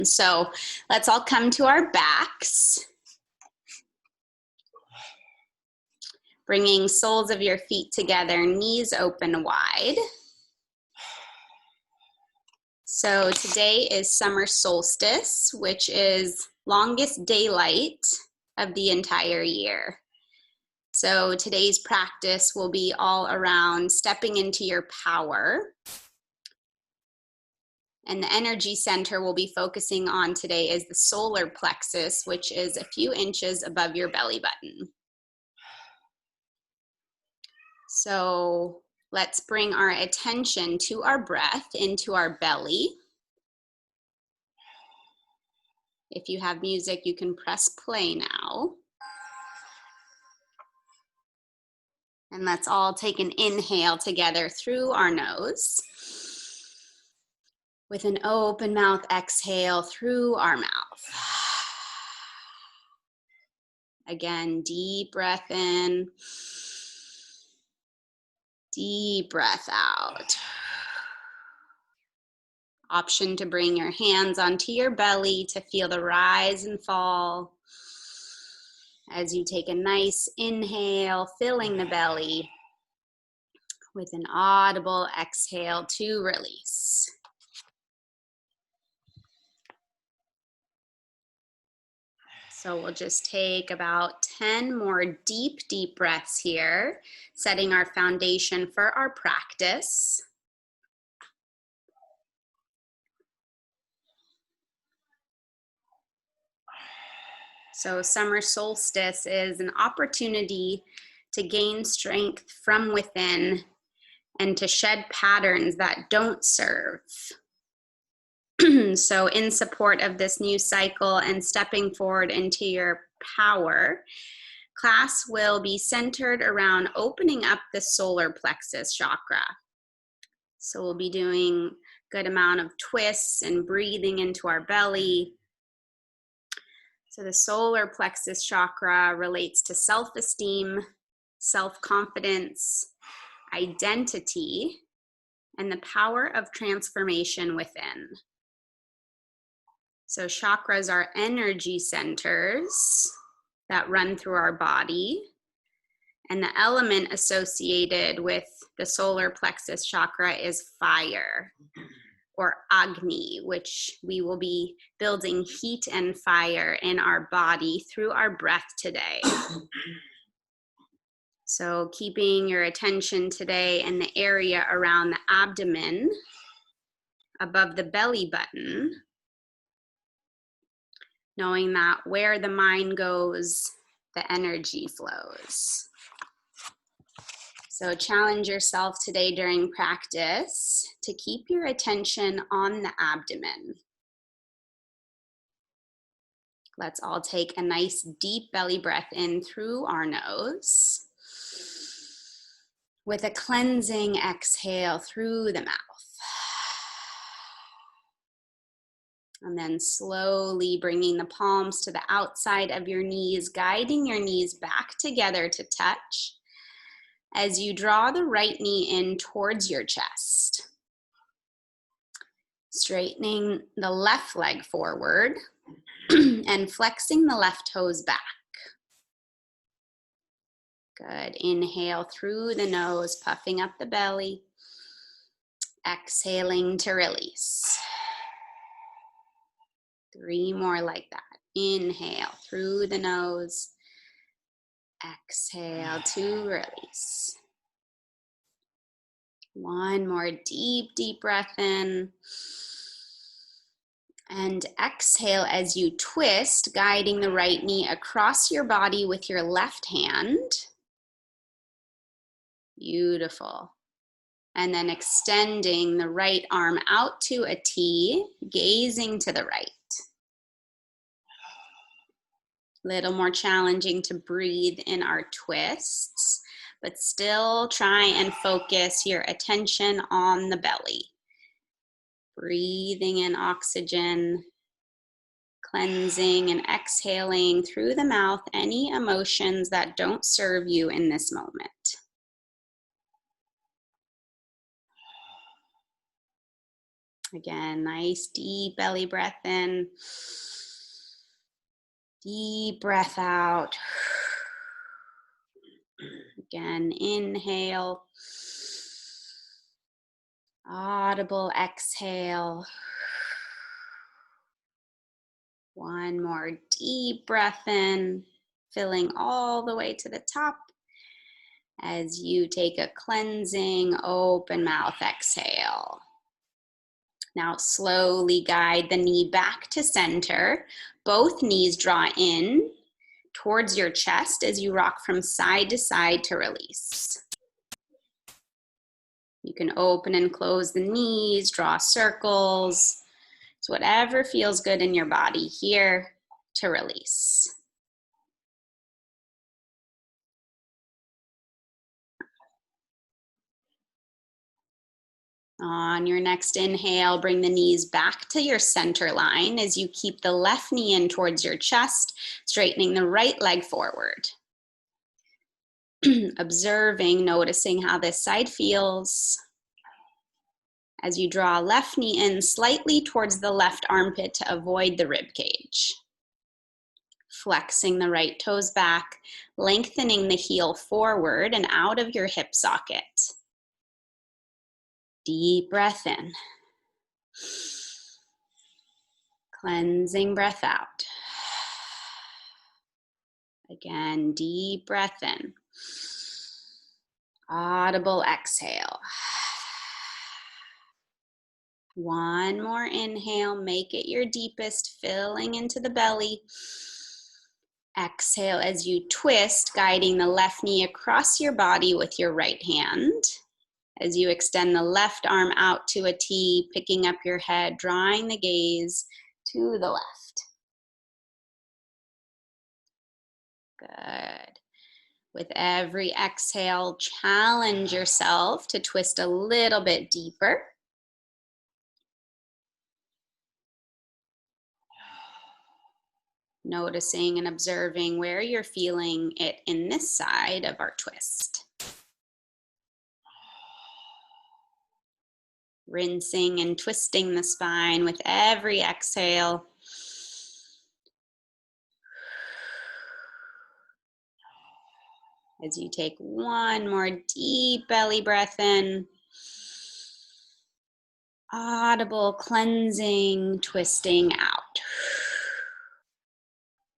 So let's all come to our backs. Bringing soles of your feet together, knees open wide. So today is summer solstice, which is longest daylight of the entire year. So today's practice will be all around stepping into your power. And the energy center we'll be focusing on today is the solar plexus, which is a few inches above your belly button. So let's bring our attention to our breath, into our belly. If you have music, you can press play now. And let's all take an inhale together through our nose. With an open mouth, exhale through our mouth. Again, deep breath in, deep breath out. Option to bring your hands onto your belly to feel the rise and fall as you take a nice inhale, filling the belly with an audible exhale to release. So we'll just take about 10 more deep breaths here, setting our foundation for our practice. So summer solstice is an opportunity to gain strength from within and to shed patterns that don't serve. So in support of this new cycle and stepping forward into your power, class will be centered around opening up the solar plexus chakra. So we'll be doing a good amount of twists and breathing into our belly. So the solar plexus chakra relates to self-esteem, self-confidence, identity, and the power of transformation within. So chakras are energy centers that run through our body, and the element associated with the solar plexus chakra is fire, or Agni, which we will be building heat and fire in our body through our breath today. So keeping your attention today in the area around the abdomen, above the belly button, knowing that where the mind goes, the energy flows. So challenge yourself today during practice to keep your attention on the abdomen. Let's all take a nice deep belly breath in through our nose, with a cleansing exhale through the mouth. And then slowly bringing the palms to the outside of your knees, guiding your knees back together to touch as you draw the right knee in towards your chest. Straightening the left leg forward and flexing the left toes back. Good. Inhale through the nose, puffing up the belly. Exhaling to release. 3 more like that. Inhale through the nose. Exhale to release. 1 more deep breath in. And exhale as you twist, guiding the right knee across your body with your left hand. Beautiful. And then extending the right arm out to a T, gazing to the right. Little more challenging to breathe in our twists, but still try and focus your attention on the belly. Breathing in oxygen, cleansing and exhaling through the mouth any emotions that don't serve you in this moment. Again, nice deep belly breath in. Deep breath out. Again, inhale. Audible exhale. One more deep breath in, filling all the way to the top as you take a cleansing, open mouth exhale. Now slowly guide the knee back to center. Both knees draw in towards your chest as you rock from side to side to release. You can open and close the knees, draw circles. It's whatever feels good in your body here to release. On your next inhale, bring the knees back to your center line as you keep the left knee in towards your chest, straightening the right leg forward. Observing, noticing how this side feels. As you draw left knee in slightly towards the left armpit to avoid the rib cage. Flexing the right toes back, lengthening the heel forward and out of your hip socket. Deep breath in. Cleansing breath out. Again, deep breath in. Audible exhale. One more inhale, make it your deepest, filling into the belly. Exhale as you twist, guiding the left knee across your body with your right hand. As you extend the left arm out to a T, picking up your head, drawing the gaze to the left. Good. With every exhale, challenge yourself to twist a little bit deeper. Noticing and observing where you're feeling it in this side of our twist. Rinsing and twisting the spine with every exhale. As you take one more deep belly breath in. Audible cleansing, twisting out.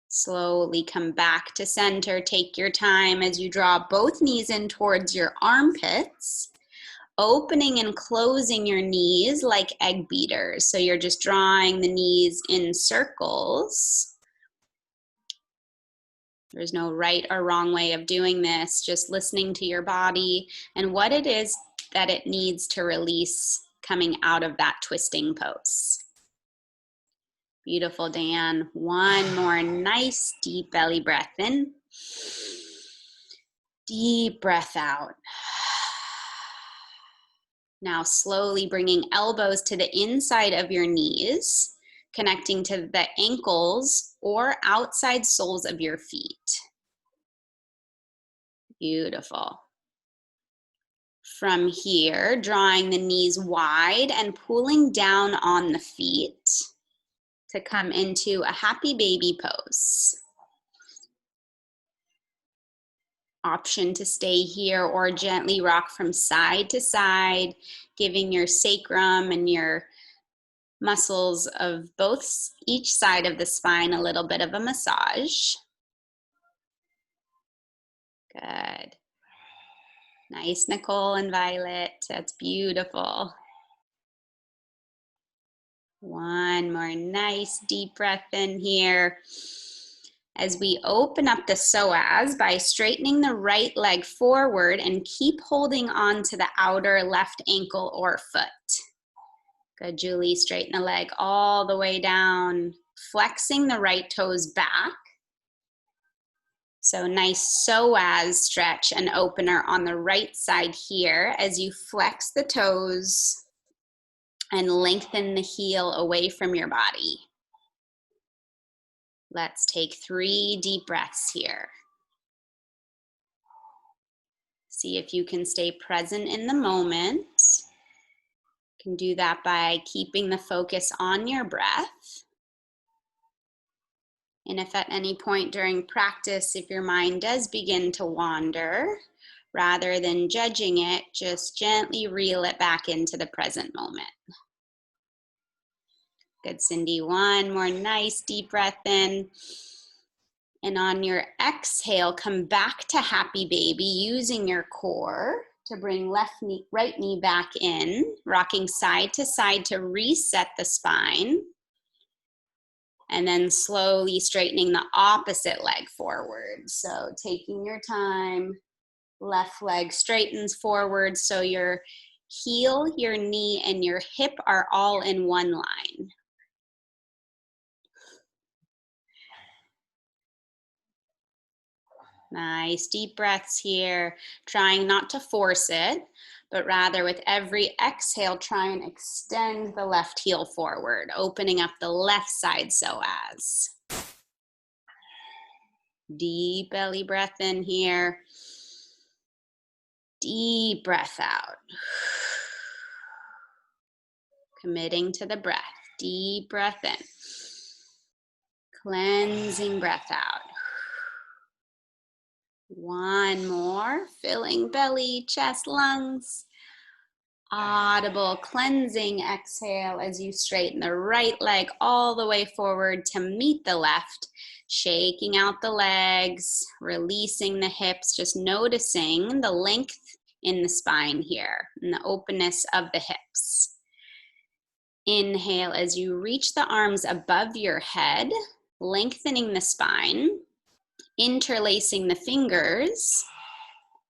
Slowly come back to center. Take your time as you draw both knees in towards your armpits. Opening and closing your knees like egg beaters. So you're just drawing the knees in circles. There's no right or wrong way of doing this. Just listening to your body and what it is that it needs to release coming out of that twisting pose. Beautiful, Dan. One more nice deep belly breath in. Deep breath out. Now slowly bringing elbows to the inside of your knees, connecting to the ankles or outside soles of your feet. Beautiful. From here, drawing the knees wide and pulling down on the feet to come into a happy baby pose. Option to stay here or gently rock from side to side, giving your sacrum and your muscles of each side of the spine a little bit of a massage. Good. Nice, Nicole and Violet. That's beautiful. One more nice deep breath in here. As we open up the psoas by straightening the right leg forward and keep holding on to the outer left ankle or foot. Good, Julie. Straighten the leg all the way down, flexing the right toes back. So nice psoas stretch and opener on the right side here as you flex the toes and lengthen the heel away from your body. Let's take 3 deep breaths here. See if you can stay present in the moment. You can do that by keeping the focus on your breath. And if at any point during practice, if your mind does begin to wander, rather than judging it, just gently reel it back into the present moment. Good, Cindy. One more nice deep breath in. And on your exhale, come back to happy baby using your core to bring right knee back in, rocking side to side to reset the spine. And then slowly straightening the opposite leg forward. So taking your time, left leg straightens forward so your heel, your knee, and your hip are all in one line. Nice deep breaths here, trying not to force it, but rather with every exhale, try and extend the left heel forward, opening up the left side psoas. Deep belly breath in here. Deep breath out. Committing to the breath. Deep breath in. Cleansing breath out. One more. Filling belly, chest, lungs. Audible cleansing exhale as you straighten the right leg all the way forward to meet the left. Shaking out the legs, releasing the hips, just noticing the length in the spine here and the openness of the hips. Inhale as you reach the arms above your head, lengthening the spine, interlacing the fingers,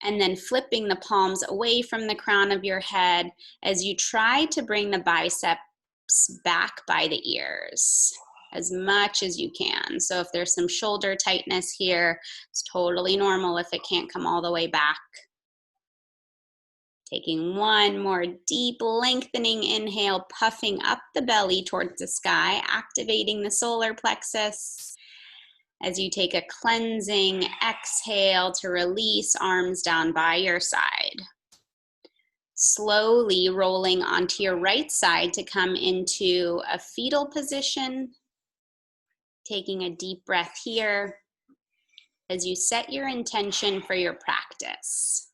and then flipping the palms away from the crown of your head as you try to bring the biceps back by the ears as much as you can. So if there's some shoulder tightness here, it's totally normal if it can't come all the way back. Taking one more deep lengthening inhale, puffing up the belly towards the sky, activating the solar plexus. As you take a cleansing exhale to release arms down by your side. Slowly rolling onto your right side to come into a fetal position. Taking a deep breath here as you set your intention for your practice.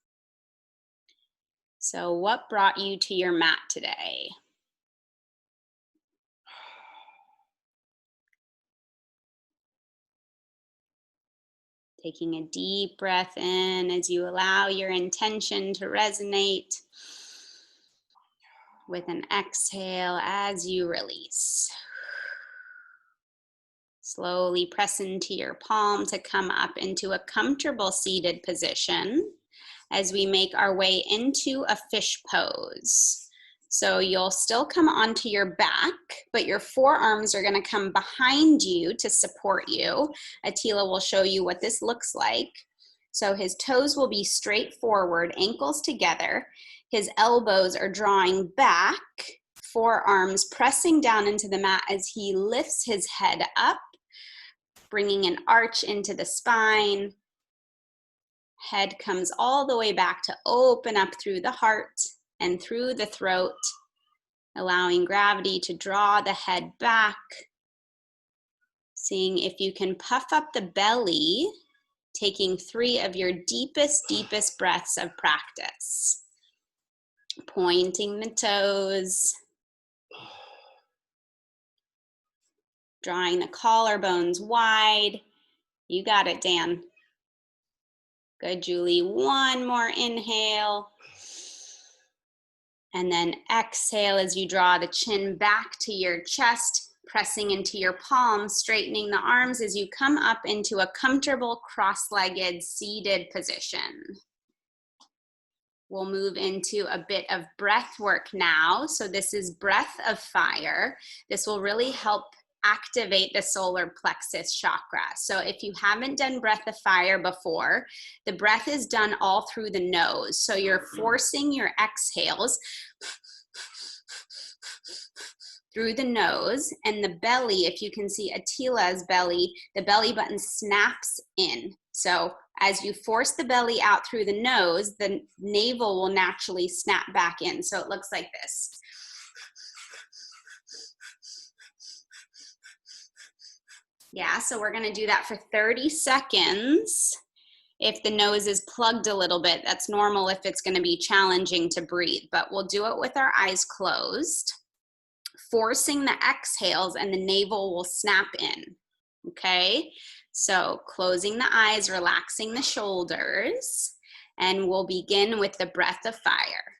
So what brought you to your mat today? Taking a deep breath in as you allow your intention to resonate with an exhale as you release. Slowly press into your palm to come up into a comfortable seated position as we make our way into a fish pose. So you'll still come onto your back, but your forearms are going to come behind you to support you. Attila will show you what this looks like. So his toes will be straight forward, ankles together. His elbows are drawing back, forearms pressing down into the mat as he lifts his head up, bringing an arch into the spine. Head comes all the way back to open up through the heart and through the throat, allowing gravity to draw the head back. Seeing if you can puff up the belly, taking 3 of your deepest breaths of practice. Pointing the toes. Drawing the collarbones wide. You got it, Dan. Good, Julie. One more inhale. And then exhale as you draw the chin back to your chest, pressing into your palms, straightening the arms as you come up into a comfortable cross-legged seated position. We'll move into a bit of breath work now. So this is breath of fire. This will really help activate the solar plexus chakra. So if you haven't done breath of fire before, the breath is done all through the nose. So you're forcing your exhales through the nose, and the belly, if you can see Attila's belly, the belly button snaps in. So as you force the belly out through the nose, the navel will naturally snap back in. So it looks like this. Yeah, so we're gonna do that for 30 seconds. If the nose is plugged a little bit, that's normal if it's gonna be challenging to breathe, but we'll do it with our eyes closed, forcing the exhales, and the navel will snap in, okay? So closing the eyes, relaxing the shoulders, and we'll begin with the breath of fire.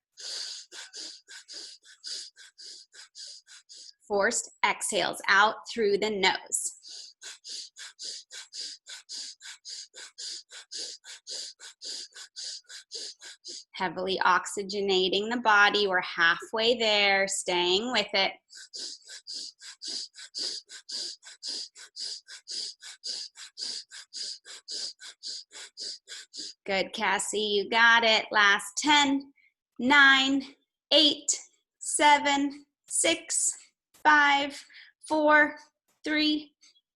Forced exhales out through the nose. Heavily oxygenating the body. We're halfway there, staying with it. Good, Cassie, you got it. Last 10, 9, 8, 7, 6, 5, 4, 3,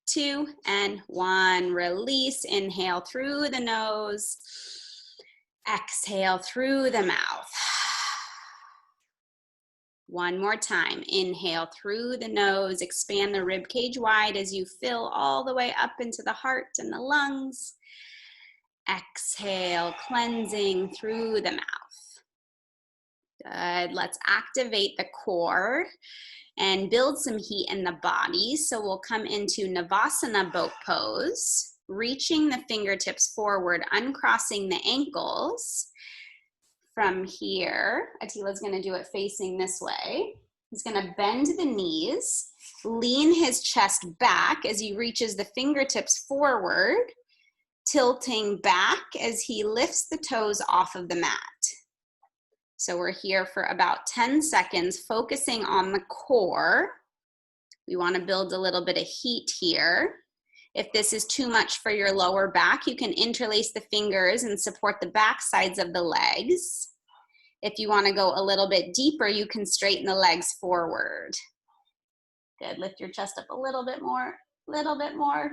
2, and 1. Release, inhale through the nose. Exhale through the mouth. One more time. Inhale through the nose. Expand the rib cage wide as you fill all the way up into the heart and the lungs. Exhale, cleansing through the mouth. Good. Let's activate the core and build some heat in the body. So we'll come into Navasana boat pose, reaching the fingertips forward, uncrossing the ankles. From here, Atila's gonna do it facing this way. He's gonna bend the knees, lean his chest back as he reaches the fingertips forward, tilting back as he lifts the toes off of the mat. So we're here for about 10 seconds, focusing on the core. We want to build a little bit of heat here. If this is too much for your lower back, you can interlace the fingers and support the back sides of the legs. If you want to go a little bit deeper, you can straighten the legs forward. Good, lift your chest up a little bit more, little bit more.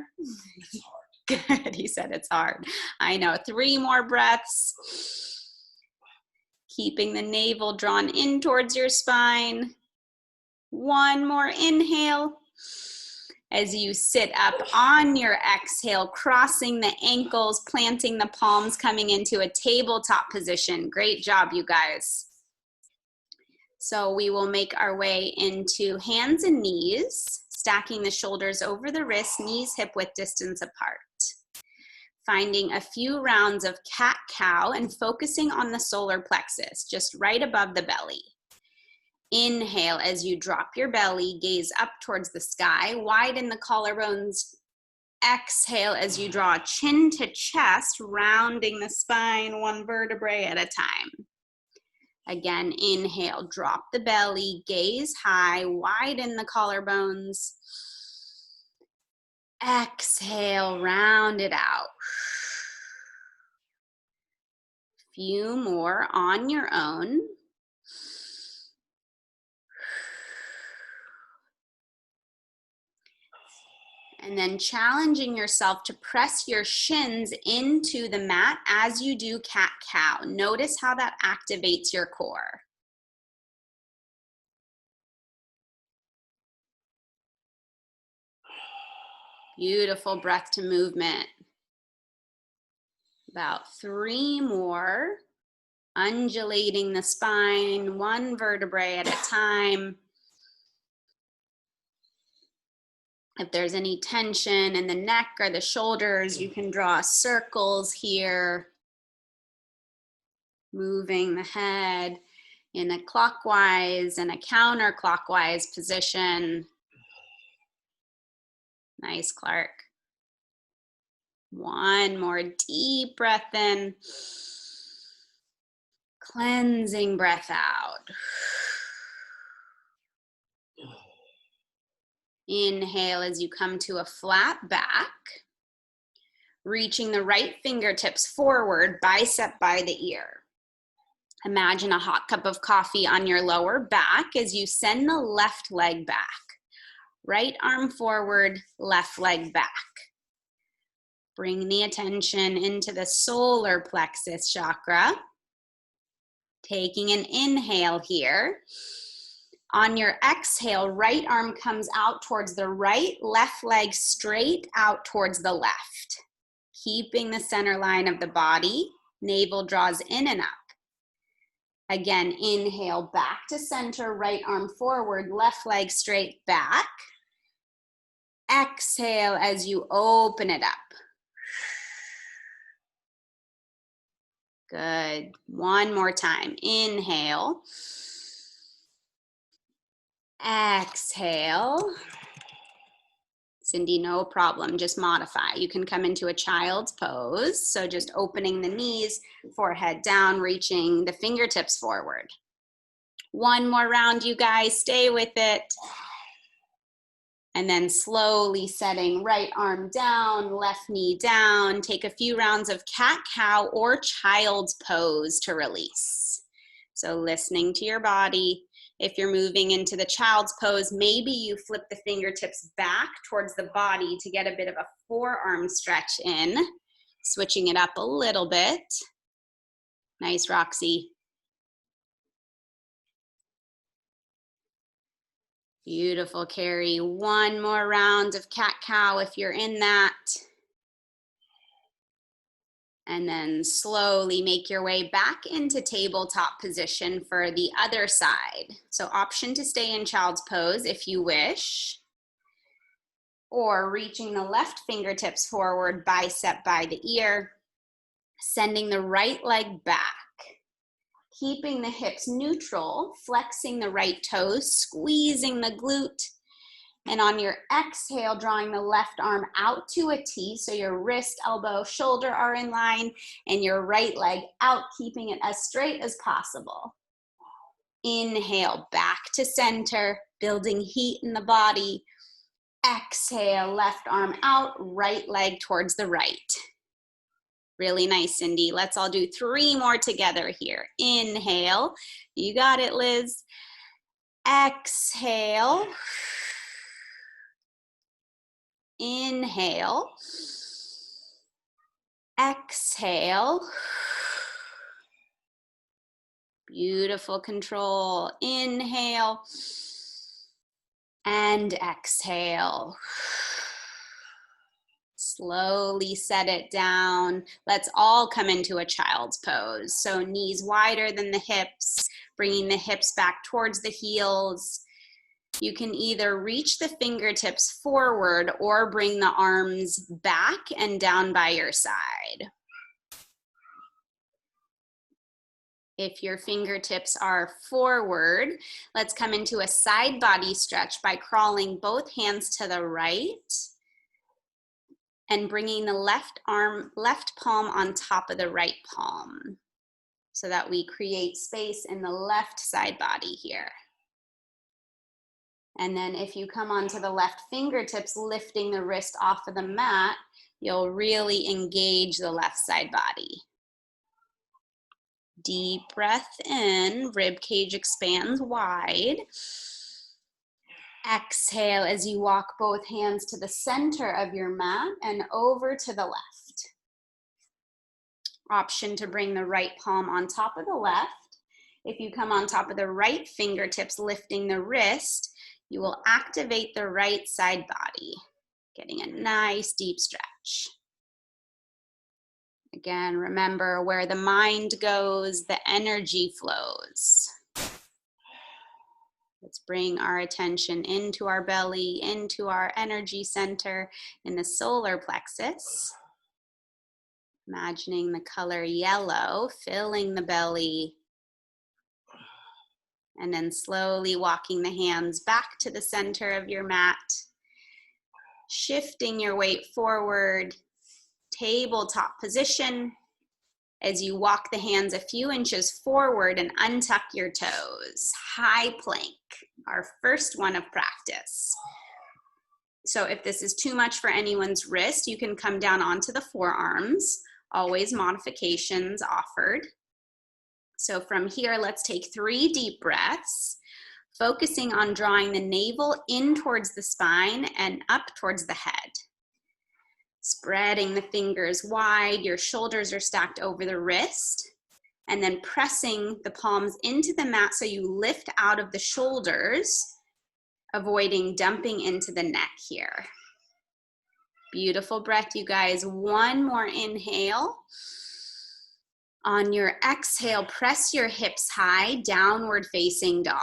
Good, he said it's hard. I know, 3 more breaths. Keeping the navel drawn in towards your spine. 1 more inhale. As you sit up on your exhale, crossing the ankles, planting the palms, coming into a tabletop position. Great job, you guys. So we will make our way into hands and knees, stacking the shoulders over the wrists, knees hip-width distance apart. Finding a few rounds of cat-cow and focusing on the solar plexus, just right above the belly. Inhale as you drop your belly, gaze up towards the sky, widen the collarbones. Exhale as you draw chin to chest, rounding the spine 1 vertebrae at a time. Again, inhale, drop the belly, gaze high, widen the collarbones. Exhale, round it out. Few more on your own. And then challenging yourself to press your shins into the mat as you do cat-cow. Notice how that activates your core. Beautiful breath to movement. About 3 more. Undulating the spine, 1 vertebrae at a time. If there's any tension in the neck or the shoulders, you can draw circles here. Moving the head in a clockwise and a counterclockwise position. Nice, Clark. 1 more deep breath in. Cleansing breath out. Inhale as you come to a flat back. Reaching the right fingertips forward, bicep by the ear. Imagine a hot cup of coffee on your lower back as you send the left leg back. Right arm forward, left leg back. Bring the attention into the solar plexus chakra. Taking an inhale here. On your exhale, right arm comes out towards the right, left leg straight out towards the left. Keeping the center line of the body, navel draws in and up. Again, inhale, back to center, right arm forward, left leg straight back. Exhale as you open it up. Good. One more time. Inhale. Exhale. Cindy, no problem. Just modify. You can come into a child's pose. So just opening the knees, forehead down, reaching the fingertips forward. One more round, you guys. Stay with it. And then slowly setting right arm down, left knee down. Take a few rounds of cat-cow or child's pose to release. So listening to your body. If you're moving into the child's pose, maybe you flip the fingertips back towards the body to get a bit of a forearm stretch in. Switching it up a little bit. Nice, Roxy. Beautiful, Carrie. One more round of cat-cow if you're in that. And then slowly make your way back into tabletop position for the other side. So option to stay in child's pose if you wish. Or reaching the left fingertips forward, bicep by the ear. Sending the right leg back. Keeping the hips neutral, flexing the right toes, squeezing the glute. And on your exhale, drawing the left arm out to a T, so your wrist, elbow, shoulder are in line, and your right leg out, keeping it as straight as possible. Inhale, back to center, building heat in the body. Exhale, left arm out, right leg towards the right. Really nice, Cindy. Let's all do 3 more together here. Inhale. You got it, Liz. Exhale. Inhale. Exhale. Beautiful control. Inhale. And exhale. Slowly set it down. Let's all come into a child's pose. So knees wider than the hips, bringing the hips back towards the heels. You can either reach the fingertips forward or bring the arms back and down by your side. If your fingertips are forward, let's come into a side body stretch by crawling both hands to the right and bringing the left palm on top of the right palm so that we create space in the left side body here. And then if you come onto the left fingertips, lifting the wrist off of the mat, you'll really engage the left side body. Deep breath in, rib cage expands wide. Exhale as you walk both hands to the center of your mat and over to the left. Option to bring the right palm on top of the left. If you come on top of the right fingertips, lifting the wrist, you will activate the right side body, getting a nice deep stretch. Again, remember where the mind goes, the energy flows. Let's bring our attention into our belly, into our energy center in the solar plexus. Imagining the color yellow filling the belly. And then slowly walking the hands back to the center of your mat. Shifting your weight forward, tabletop position. As you walk the hands a few inches forward and untuck your toes. High plank, our first one of practice. So if this is too much for anyone's wrist, you can come down onto the forearms. Always modifications offered. So from here, let's take 3 deep breaths, focusing on drawing the navel in towards the spine and up towards the head. Spreading the fingers wide, your shoulders are stacked over the wrist, and then pressing the palms into the mat so you lift out of the shoulders, avoiding dumping into the neck here. Beautiful breath, you guys. One more inhale. On your exhale, press your hips high, downward facing dog.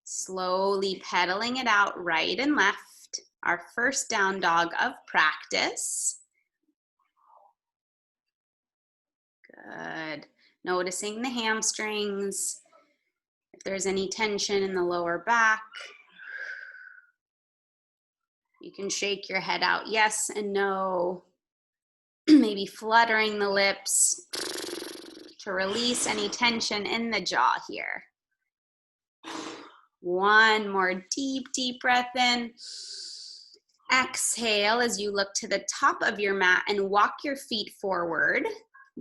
Slowly pedaling it out right and left. Our first down dog of practice. Good. Noticing the hamstrings, if there's any tension in the lower back. You can shake your head out yes and no. Maybe fluttering the lips to release any tension in the jaw here. One more deep, deep breath in. Exhale as you look to the top of your mat and walk your feet forward.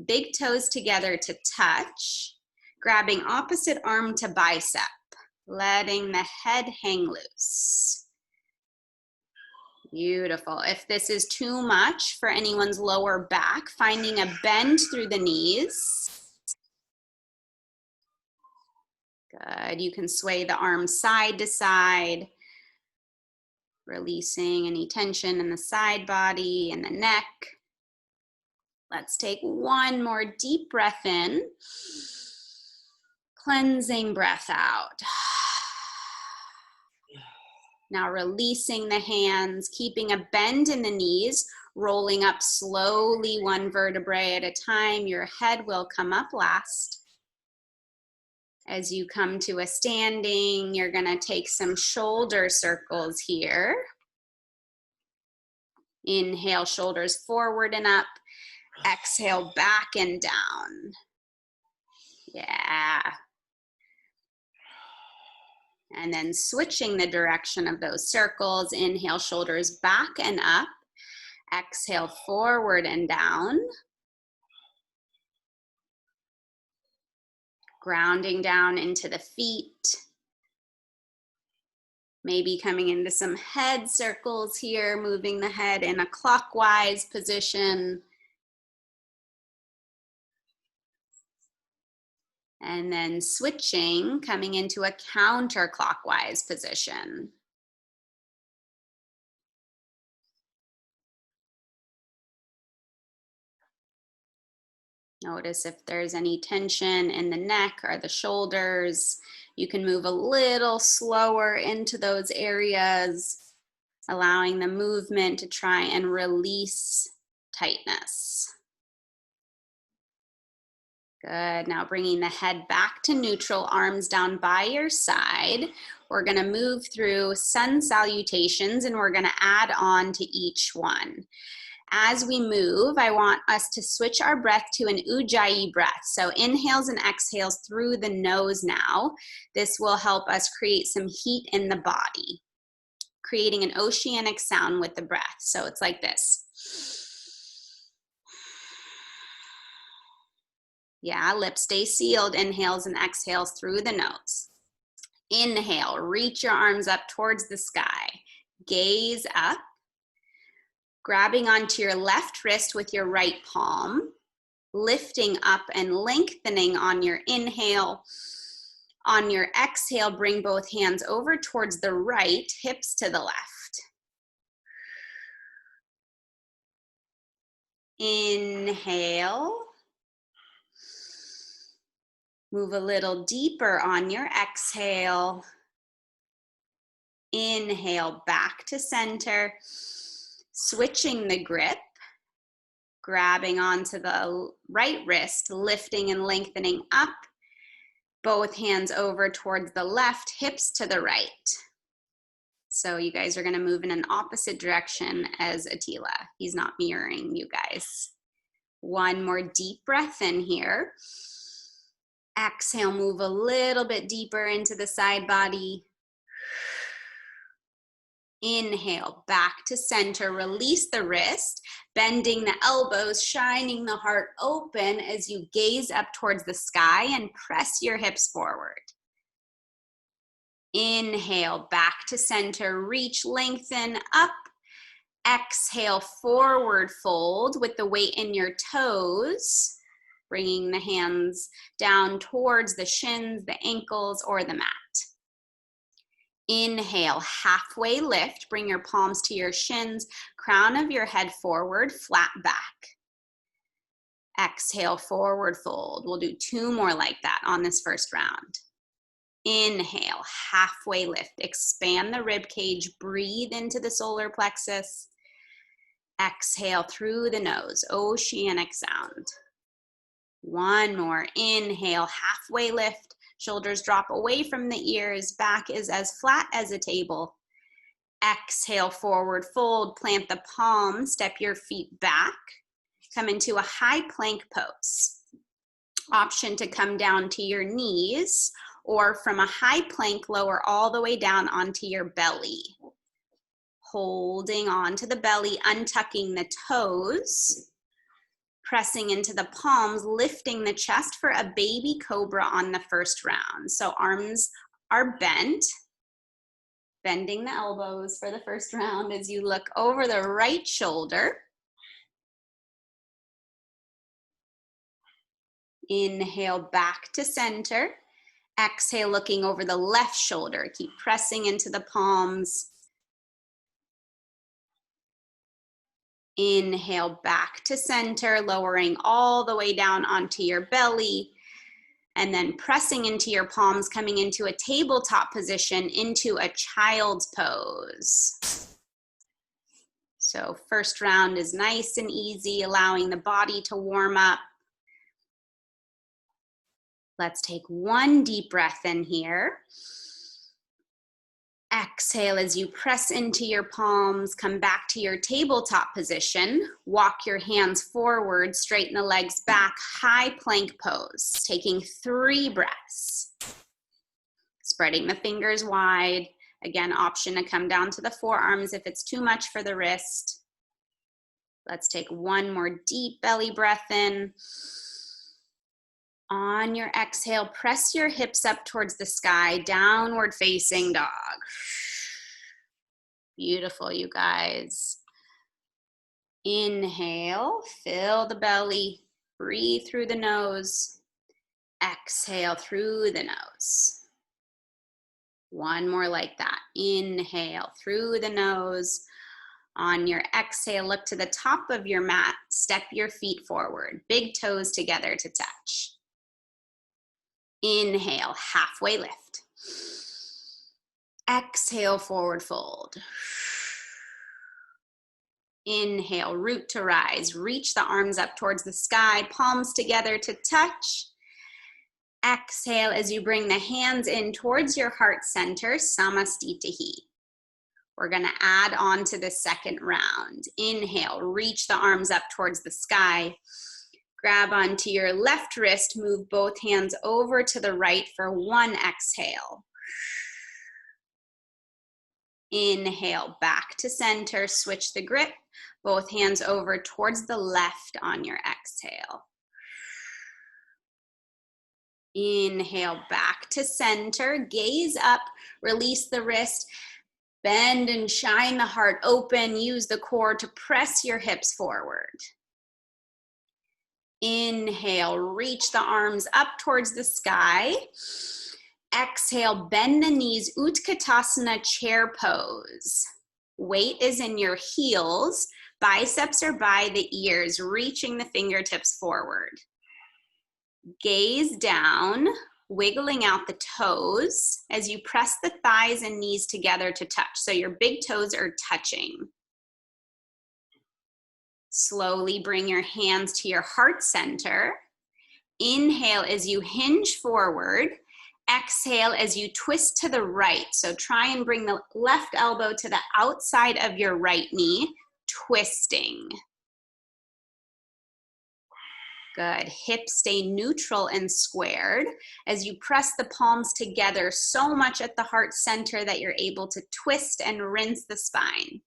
Big toes together to touch. Grabbing opposite arm to bicep. Letting the head hang loose. Beautiful. If this is too much for anyone's lower back, finding a bend through the knees. Good. You can sway the arms side to side, releasing any tension in the side body and the neck. Let's take one more deep breath in. Cleansing breath out. Now releasing the hands, keeping a bend in the knees, rolling up slowly one vertebrae at a time. Your head will come up last. As you come to a standing, you're gonna take some shoulder circles here. Inhale, shoulders forward and up. Exhale, back and down. Yeah. And then switching the direction of those circles. Inhale, shoulders back and up. Exhale, forward and down. Grounding down into the feet. Maybe coming into some head circles here, moving the head in a clockwise position. And then switching, coming into a counterclockwise position. Notice if there's any tension in the neck or the shoulders. You can move a little slower into those areas, allowing the movement to try and release tightness. Good. Now bringing the head back to neutral, arms down by your side. We're going to move through sun salutations and we're going to add on to each one. As we move, I want us to switch our breath to an ujjayi breath. So inhales and exhales through the nose now. This will help us create some heat in the body, creating an oceanic sound with the breath. So it's like this. Yeah, lips stay sealed. Inhales and exhales through the nose. Inhale, reach your arms up towards the sky. Gaze up. Grabbing onto your left wrist with your right palm. Lifting up and lengthening on your inhale. On your exhale, bring both hands over towards the right, hips to the left. Inhale. Move a little deeper on your exhale. Inhale, back to center. Switching the grip. Grabbing onto the right wrist, lifting and lengthening up. Both hands over towards the left, hips to the right. So you guys are gonna move in an opposite direction as Attila. He's not mirroring you guys. One more deep breath in here. Exhale, move a little bit deeper into the side body. Inhale, back to center, release the wrist, bending the elbows, shining the heart open as you gaze up towards the sky and press your hips forward. Inhale, back to center, reach, lengthen, up. Exhale, forward fold with the weight in your toes. bringing the hands down towards the shins, the ankles, or the mat. Inhale, halfway lift. Bring your palms to your shins, crown of your head forward, flat back. Exhale, forward fold. We'll do 2 more like that on this first round. Inhale, halfway lift. Expand the rib cage. Breathe into the solar plexus. Exhale through the nose, oceanic sound. 1 more. Inhale, halfway lift. Shoulders drop away from the ears. Back is as flat as a table. Exhale, forward fold. Plant the palms. Step your feet back. Come into a high plank pose. Option to come down to your knees, or from a high plank, lower all the way down onto your belly. Holding on to the belly, untucking the toes, pressing into the palms, lifting the chest for a baby cobra on the first round. So arms are bent, bending the elbows for the first round as you look over the right shoulder. Inhale, back to center. Exhale, looking over the left shoulder. Keep pressing into the palms. Inhale, back to center, lowering all the way down onto your belly. And then pressing into your palms, coming into a tabletop position, into a child's pose. So first round is nice and easy, allowing the body to warm up. Let's take 1 deep breath in here. Exhale as you press into your palms, come back to your tabletop position. Walk your hands forward, straighten the legs back, high plank pose. Taking 3 breaths. Spreading the fingers wide. Again, option to come down to the forearms if it's too much for the wrist. Let's take 1 more deep belly breath in. On your exhale, press your hips up towards the sky, downward facing dog. Beautiful, you guys. Inhale, fill the belly, breathe through the nose. Exhale through the nose. 1 more like that. Inhale through the nose. On your exhale, look to the top of your mat, step your feet forward, big toes together to touch. Inhale, halfway lift. Exhale, forward fold. Inhale, root to rise. Reach the arms up towards the sky, palms together to touch. Exhale as you bring the hands in towards your heart center, Samastitihi. We're gonna add on to the second round. Inhale, reach the arms up towards the sky. Grab onto your left wrist, move both hands over to the right for 1 exhale. Inhale, back to center, switch the grip, both hands over towards the left on your exhale. Inhale, back to center, gaze up, release the wrist, bend and shine the heart open, use the core to press your hips forward. Inhale, reach the arms up towards the sky. Exhale, bend the knees, Utkatasana chair pose. Weight is in your heels, biceps are by the ears, reaching the fingertips forward. Gaze down, wiggling out the toes as you press the thighs and knees together to touch. So your big toes are touching. Slowly bring your hands to your heart center. Inhale as you hinge forward. Exhale as you twist to the right. So try and bring the left elbow to the outside of your right knee, twisting. Good. Hips stay neutral and squared as you press the palms together so much at the heart center that you're able to twist and rinse the spine.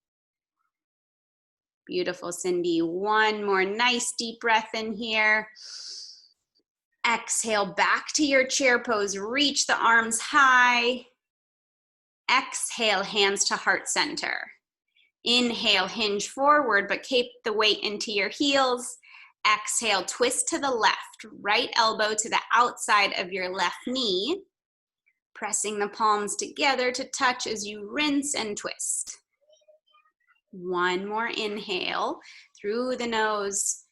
Beautiful, Cindy. 1 more nice deep breath in here. Exhale, back to your chair pose. Reach the arms high. Exhale, hands to heart center. Inhale, hinge forward, but keep the weight into your heels. Exhale, twist to the left, right elbow to the outside of your left knee, pressing the palms together to touch as you rinse and twist. One more inhale through the nose.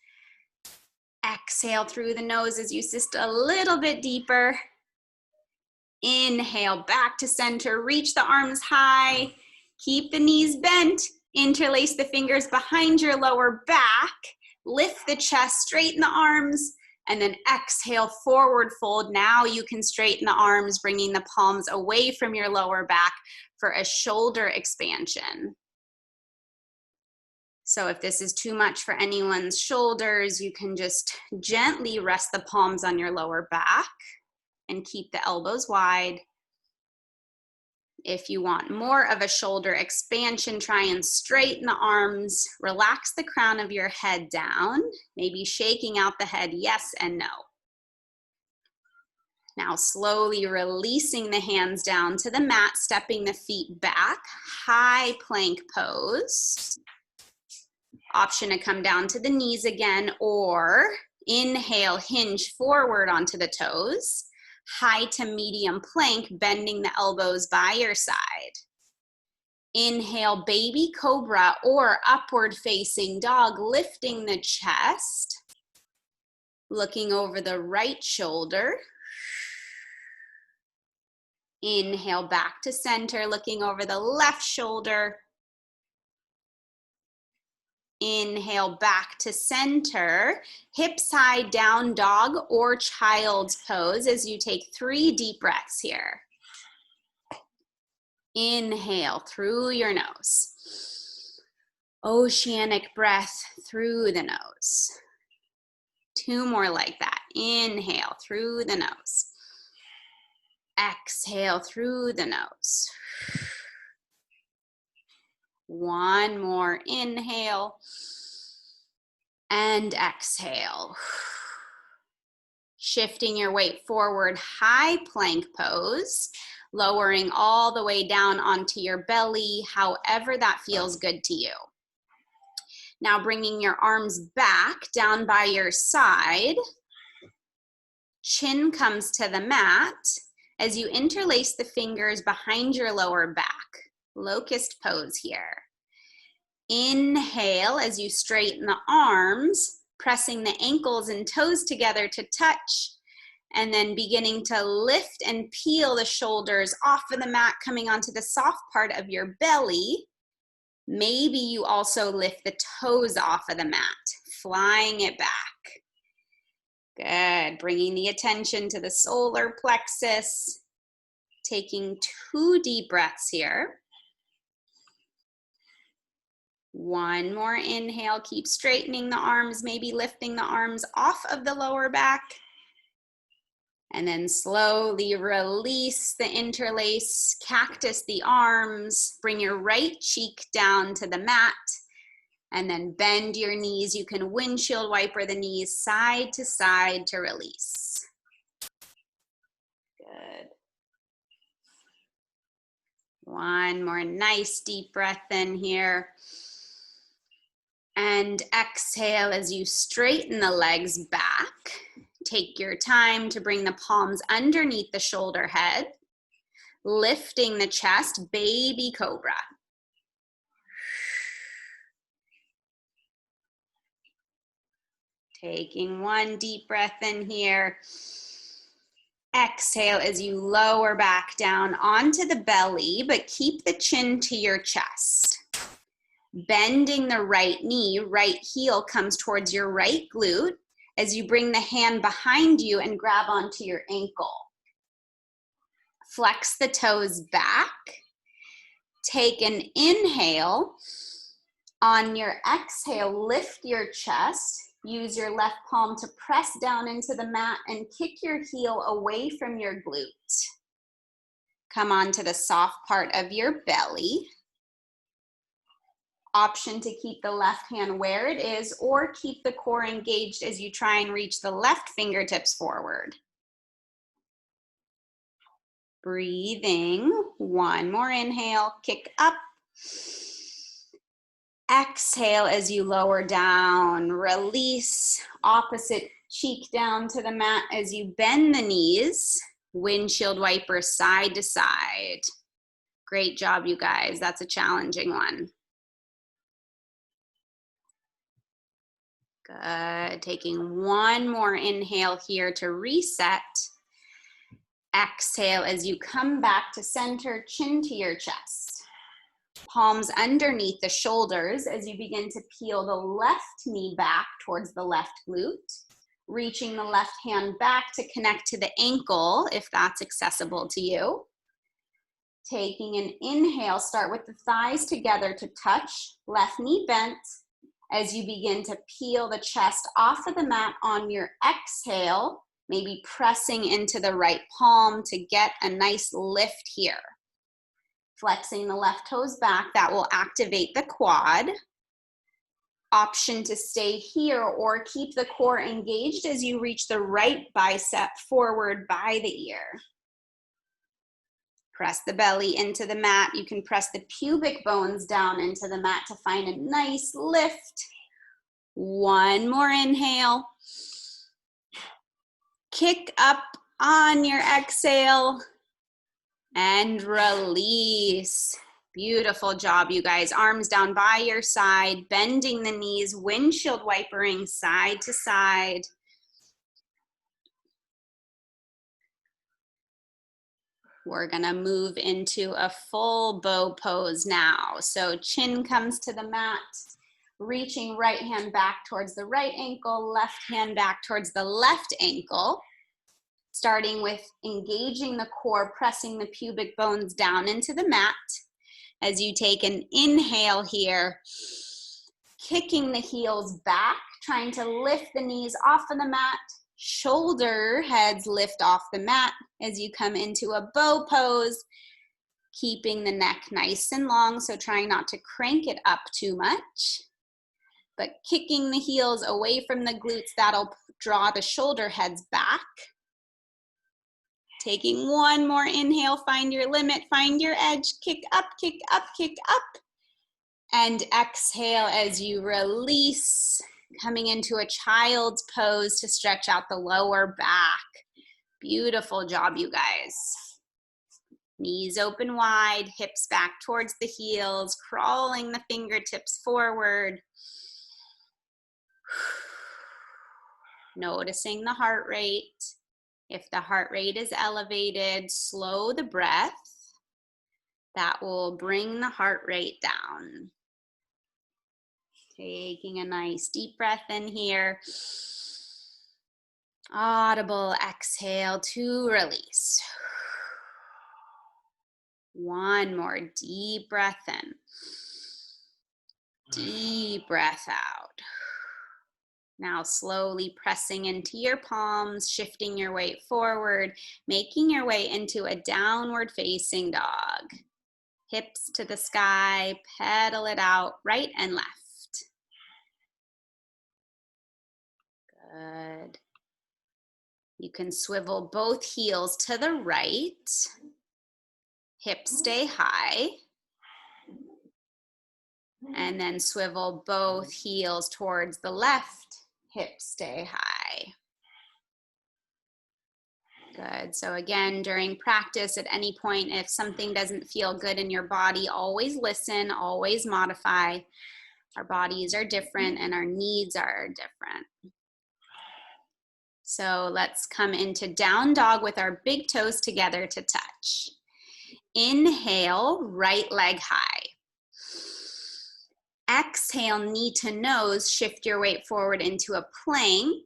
Exhale through the nose as you assist a little bit deeper. Inhale, back to center, reach the arms high, keep the knees bent, interlace the fingers behind your lower back, lift the chest, straighten the arms, and then exhale, forward fold. Now you can straighten the arms, bringing the palms away from your lower back for a shoulder expansion. So if this is too much for anyone's shoulders, you can just gently rest the palms on your lower back and keep the elbows wide. If you want more of a shoulder expansion, try and straighten the arms, relax the crown of your head down, maybe shaking out the head, yes and no. Now slowly releasing the hands down to the mat, stepping the feet back, high plank pose. Option to come down to the knees again, or inhale, hinge forward onto the toes. High to medium plank, bending the elbows by your side. Inhale, baby cobra or upward facing dog, lifting the chest, looking over the right shoulder. Inhale, back to center, looking over the left shoulder. Inhale, back to center, hips high, down dog or child's pose as you take 3 deep breaths here. Inhale through your nose. Oceanic breath through the nose. 2 more like that. Inhale through the nose. Exhale through the nose. 1 more inhale and exhale. Shifting your weight forward, high plank pose, lowering all the way down onto your belly, however that feels good to you. Now bringing your arms back down by your side, chin comes to the mat as you interlace the fingers behind your lower back. Locust pose here. Inhale as you straighten the arms, pressing the ankles and toes together to touch, and then beginning to lift and peel the shoulders off of the mat, coming onto the soft part of your belly. Maybe you also lift the toes off of the mat, flying it back. Good, bringing the attention to the solar plexus, taking 2 deep breaths here. 1 more inhale, keep straightening the arms, maybe lifting the arms off of the lower back. And then slowly release the interlace, cactus the arms, bring your right cheek down to the mat, and then bend your knees. You can windshield wiper the knees side to release. Good. 1 more nice deep breath in here. And exhale as you straighten the legs back. Take your time to bring the palms underneath the shoulder head, lifting the chest, baby cobra. Taking 1 deep breath in here. Exhale as you lower back down onto the belly, but keep the chin to your chest. Bending the right knee, right heel comes towards your right glute as you bring the hand behind you and grab onto your ankle. Flex the toes back. Take an inhale. On your exhale, lift your chest. Use your left palm to press down into the mat and kick your heel away from your glute. Come onto the soft part of your belly. Option to keep the left hand where it is or keep the core engaged as you try and reach the left fingertips forward. Breathing, 1 more inhale, kick up. Exhale as you lower down. Release, opposite cheek down to the mat as you bend the knees. Windshield wiper side to side. Great job, you guys. That's a challenging one. Good. Taking one more inhale here to reset. Exhale as you come back to center, chin to your chest. Palms underneath the shoulders as you begin to peel the left knee back towards the left glute. Reaching the left hand back to connect to the ankle if that's accessible to you. Taking an inhale, start with the thighs together to touch, left knee bent. As you begin to peel the chest off of the mat on your exhale, maybe pressing into the right palm to get a nice lift here. Flexing the left toes back, that will activate the quad. Option to stay here or keep the core engaged as you reach the right bicep forward by the ear. Press the belly into the mat. You can press the pubic bones down into the mat to find a nice lift. One more inhale. Kick up on your exhale and release. Beautiful job, you guys. Arms down by your side, bending the knees, windshield wipering side to side. We're gonna move into a full bow pose now. So chin comes to the mat, reaching right hand back towards the right ankle, left hand back towards the left ankle. Starting with engaging the core, pressing the pubic bones down into the mat. As you take an inhale here, kicking the heels back, trying to lift the knees off of the mat, shoulder heads lift off the mat as you come into a bow pose, keeping the neck nice and long, so trying not to crank it up too much, but kicking the heels away from the glutes, that'll draw the shoulder heads back. Taking one more inhale, find your limit, find your edge, kick up, kick up, kick up. And exhale as you release, coming into a child's pose to stretch out the lower back. Beautiful job, you guys. Knees open wide, hips back towards the heels, crawling the fingertips forward. Noticing the heart rate. If the heart rate is elevated, slow the breath. That will bring the heart rate down. Taking a nice deep breath in here. Audible exhale to release. One more deep breath in. Deep breath out. Now slowly pressing into your palms, shifting your weight forward, making your way into a downward facing dog. Hips to the sky, pedal it out, right and left. Good. You can swivel both heels to the right. Hips stay high. And then swivel both heels towards the left. Hips stay high. Good. So again, during practice, at any point, if something doesn't feel good in your body, always listen, always modify. Our bodies are different and our needs are different. So let's come into down dog with our big toes together to touch. Inhale, right leg high. Exhale, knee to nose, shift your weight forward into a plank,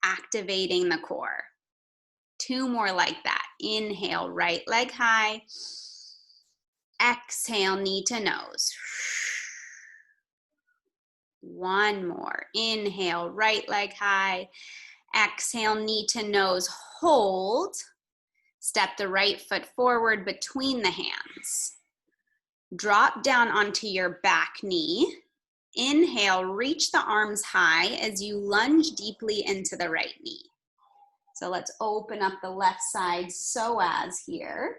activating the core. Two more like that. Inhale, right leg high. Exhale, knee to nose. One more. Inhale, right leg high. Exhale, knee to nose. Hold. Step the right foot forward between the hands. Drop down onto your back knee. Inhale, reach the arms high as you lunge deeply into the right knee. So let's open up the left side psoas here.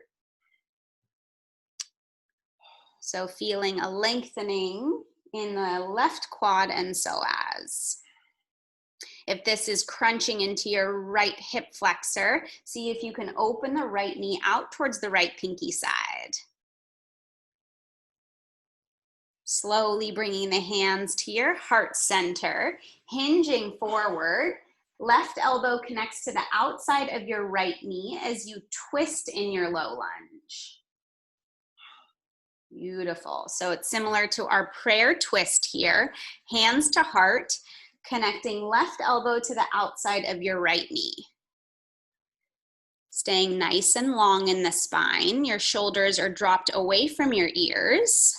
So feeling a lengthening in the left quad and psoas. If this is crunching into your right hip flexor, see if you can open the right knee out towards the right pinky side. Slowly bringing the hands to your heart center, hinging forward. Left elbow connects to the outside of your right knee as you twist in your low lunge. Beautiful. So it's similar to our prayer twist here. Hands to heart, connecting left elbow to the outside of your right knee. Staying nice and long in the spine. Your shoulders are dropped away from your ears.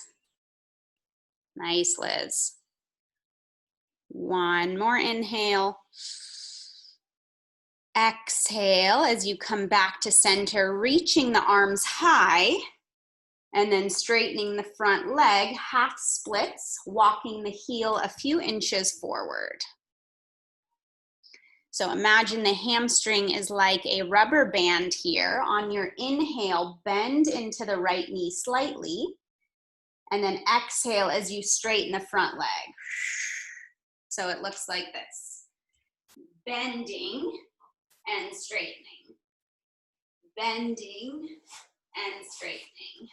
Nice, Liz. One more inhale. Exhale as you come back to center, reaching the arms high, and then straightening the front leg, half splits, walking the heel a few inches forward. So imagine the hamstring is like a rubber band here. On your inhale, bend into the right knee slightly, and then exhale as you straighten the front leg. So it looks like this. Bending and straightening. Bending and straightening.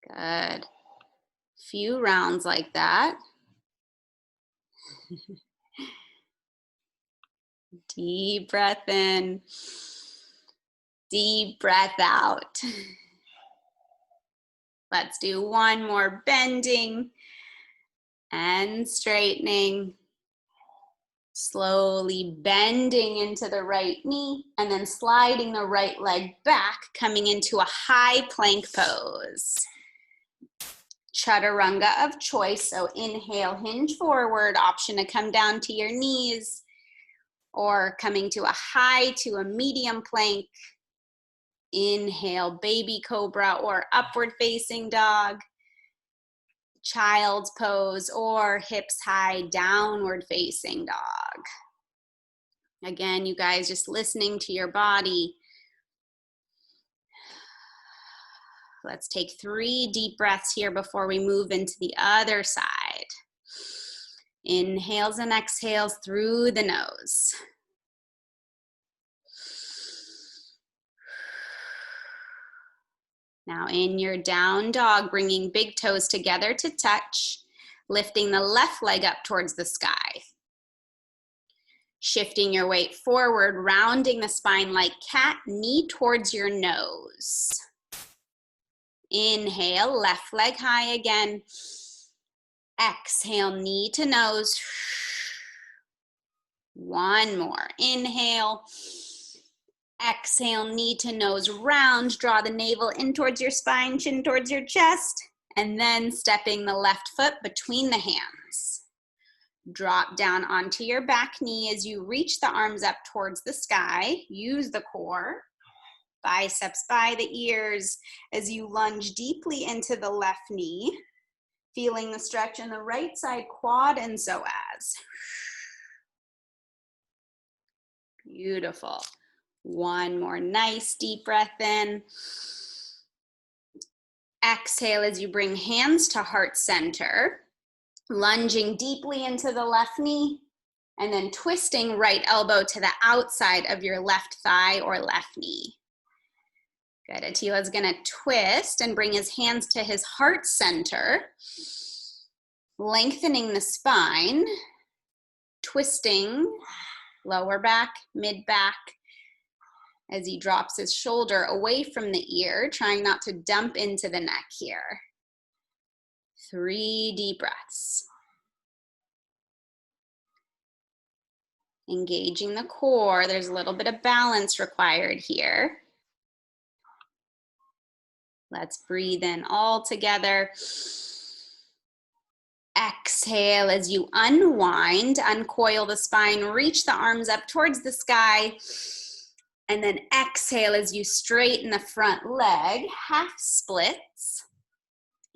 Good. Few rounds like that. Deep breath in. Deep breath out. Let's do one more bending and straightening. Slowly bending into the right knee and then sliding the right leg back, coming into a high plank pose. Chaturanga of choice, so inhale, hinge forward, option to come down to your knees, or coming to a high to a medium plank. Inhale, baby cobra or upward facing dog, child's pose, or hips high, downward facing dog. Again, you guys, just listening to your body. Let's take 3 deep breaths here before we move into the other side. Inhales and exhales through the nose. Now in your down dog, bringing big toes together to touch, lifting the left leg up towards the sky. Shifting your weight forward, rounding the spine like cat, knee towards your nose. Inhale, left leg high again. Exhale, knee to nose. One more. Inhale. Exhale, knee to nose, round. Draw the navel in towards your spine, chin towards your chest. And then stepping the left foot between the hands. Drop down onto your back knee as you reach the arms up towards the sky. Use the core. Biceps by the ears as you lunge deeply into the left knee, feeling the stretch in the right side quad and psoas. Beautiful. One more nice deep breath in. Exhale as you bring hands to heart center, lunging deeply into the left knee, and then twisting right elbow to the outside of your left thigh or left knee. Good. Attila is going to twist and bring his hands to his heart center, lengthening the spine, twisting lower back, mid back, as he drops his shoulder away from the ear, trying not to dump into the neck here. 3 deep breaths. Engaging the core. There's a little bit of balance required here. Let's breathe in all together. Exhale as you unwind, uncoil the spine, reach the arms up towards the sky. And then exhale as you straighten the front leg, half splits.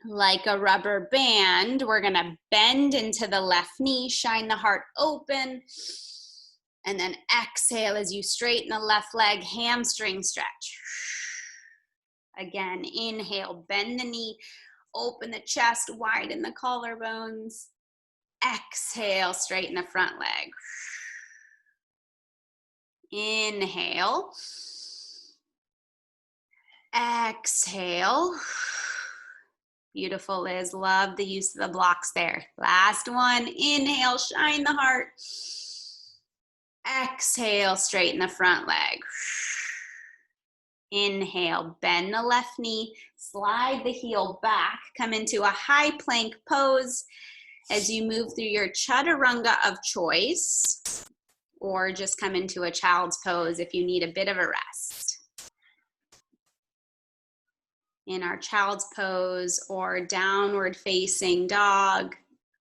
Like a rubber band, we're gonna bend into the left knee, shine the heart open. And then exhale as you straighten the left leg, hamstring stretch. Again, inhale, bend the knee, Open the chest, widen the collarbones. Exhale, straighten the front leg. Inhale. Exhale. Beautiful, Liz. Love the use of the blocks there. Last one. Inhale, shine the heart. Exhale, straighten the front leg. Inhale, bend the left knee, slide the heel back, come into a high plank pose as you move through your chaturanga of choice, or just come into a child's pose if you need a bit of a rest. In our child's pose or downward facing dog,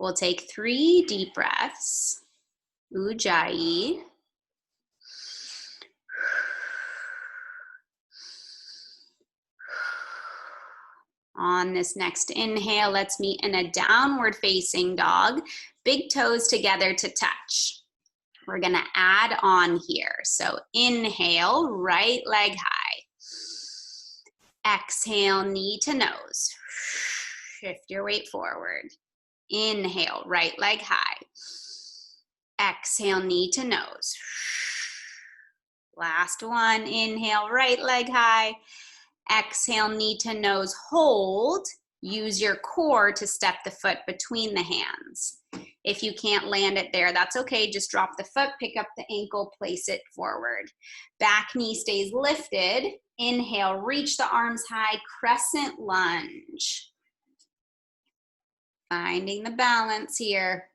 we'll take 3 deep breaths. Ujjayi. On this next inhale, let's meet in a downward facing dog. Big toes together to touch. We're gonna add on here. So inhale, right leg high. Exhale, knee to nose. Shift your weight forward. Inhale, right leg high. Exhale, knee to nose. Last one, inhale, right leg high. Exhale, knee to nose, hold. Use your core to step the foot between the hands. If you can't land it there, that's okay. Just drop the foot, pick up the ankle, place it forward. Back knee stays lifted. Inhale, reach the arms high, crescent lunge. Finding the balance here.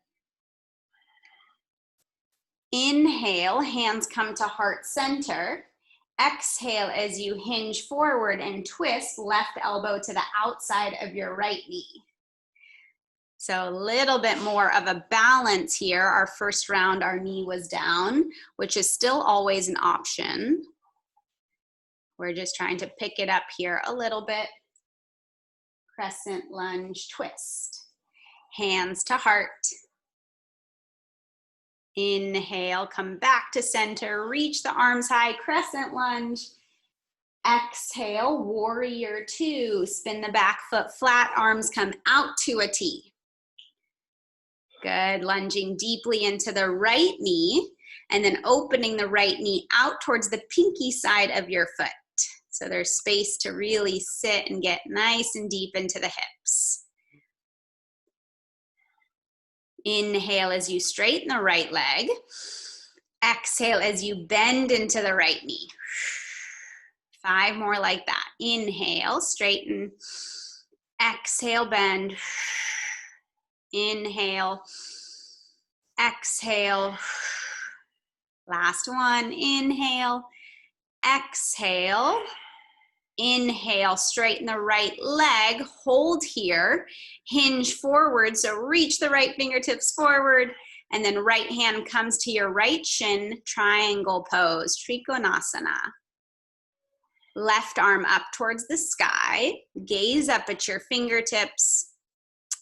Inhale, hands come to heart center. Exhale as you hinge forward and twist left elbow to the outside of your right knee. So a little bit more of a balance here. Our first round, our knee was down, which is still always an option. We're just trying to pick it up here a little bit. Crescent lunge, twist. Hands to heart. Inhale, come back to center, reach the arms high, crescent lunge. Exhale, warrior 2. Spin the back foot flat, arms come out to a T. Good, lunging deeply into the right knee and then opening the right knee out towards the pinky side of your foot. So there's space to really sit and get nice and deep into the hips. Inhale as you straighten the right leg. Exhale as you bend into the right knee. 5 more like that. Inhale, straighten. Exhale, bend. Inhale. Exhale. Last one. Inhale. Exhale. Inhale, straighten the right leg, hold here, hinge forward, so reach the right fingertips forward, and then right hand comes to your right shin, triangle pose, Trikonasana. Left arm up towards the sky, gaze up at your fingertips.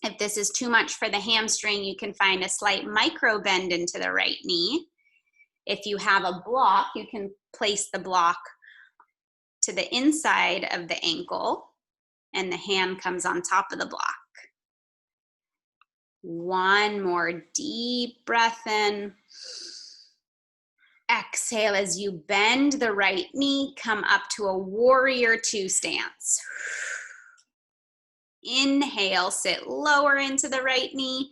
If this is too much for the hamstring, you can find a slight micro bend into the right knee. If you have a block, you can place the block to the inside of the ankle, and the hand comes on top of the block. One more deep breath in. Exhale as you bend the right knee, come up to a warrior 2 stance. Inhale, sit lower into the right knee.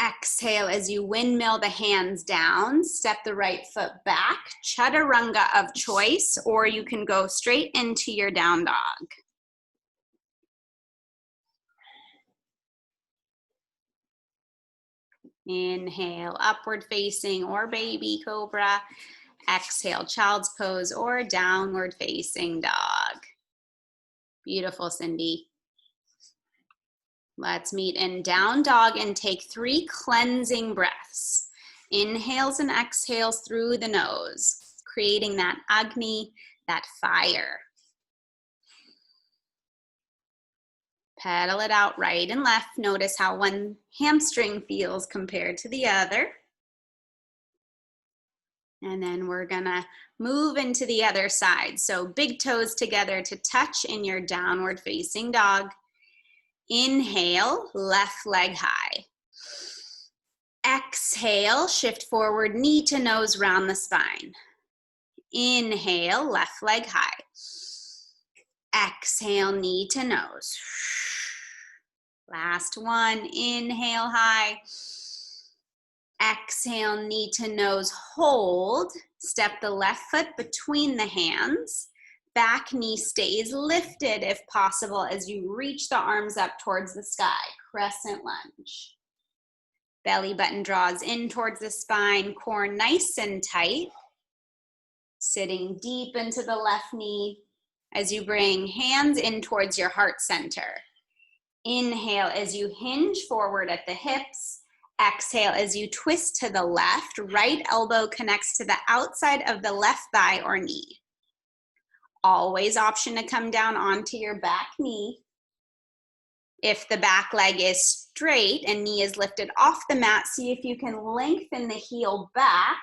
Exhale as you windmill the hands down, step the right foot back, chaturanga of choice, or you can go straight into your down dog. Inhale, upward facing or baby cobra. Exhale, child's pose or downward facing dog. Beautiful, Cindy. Let's meet in down dog and take 3 cleansing breaths. Inhales and exhales through the nose, creating that Agni, that fire. Pedal it out right and left. Notice how one hamstring feels compared to the other. And then we're gonna move into the other side. So big toes together to touch in your downward facing dog. Inhale, left leg high. Exhale, shift forward, knee to nose, round the spine. Inhale, left leg high. Exhale, knee to nose. Last one, inhale high. Exhale, knee to nose, hold. Step the left foot between the hands. Back knee stays lifted if possible as you reach the arms up towards the sky. Crescent lunge. Belly button draws in towards the spine, core nice and tight. Sitting deep into the left knee as you bring hands in towards your heart center. Inhale as you hinge forward at the hips. Exhale as you twist to the left. Right elbow connects to the outside of the left thigh or knee. Always option to come down onto your back knee. If the back leg is straight and knee is lifted off the mat, see if you can lengthen the heel back,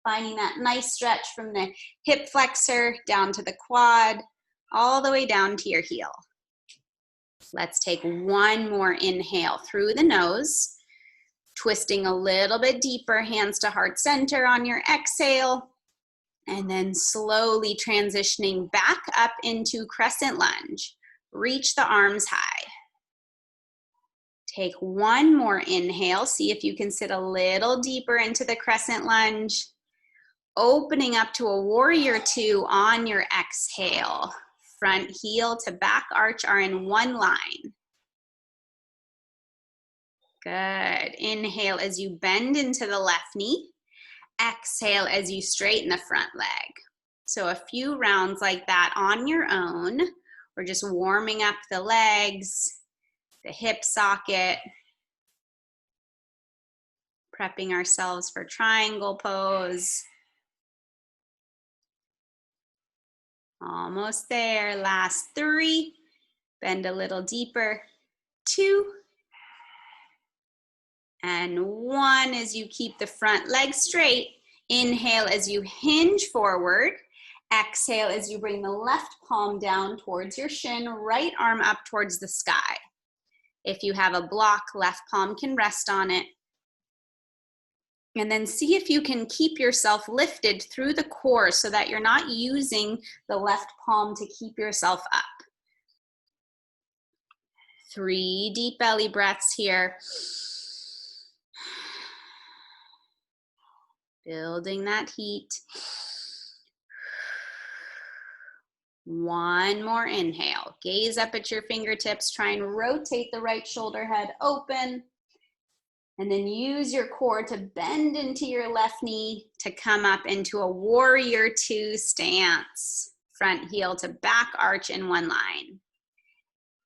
finding that nice stretch from the hip flexor down to the quad, all the way down to your heel. Let's take one more inhale through the nose, twisting a little bit deeper, hands to heart center on your exhale, and then slowly transitioning back up into crescent lunge. Reach the arms high. Take one more inhale. See if you can sit a little deeper into the crescent lunge. Opening up to a warrior two on your exhale. Front heel to back arch are in one line. Good. Inhale as you bend into the left knee. Exhale as you straighten the front leg. So a few rounds like that on your own. We're just warming up the legs, the hip socket, prepping ourselves for triangle pose. Almost there. Last three. Bend a little deeper. 2. And 1 as you keep the front leg straight. Inhale as you hinge forward. Exhale as you bring the left palm down towards your shin, right arm up towards the sky. If you have a block, left palm can rest on it. And then see if you can keep yourself lifted through the core so that you're not using the left palm to keep yourself up. 3 deep belly breaths here. Building that heat. 1 more inhale. Gaze up at your fingertips. Try and rotate the right shoulder head open. And then use your core to bend into your left knee to come up into a warrior two stance. Front heel to back arch in one line.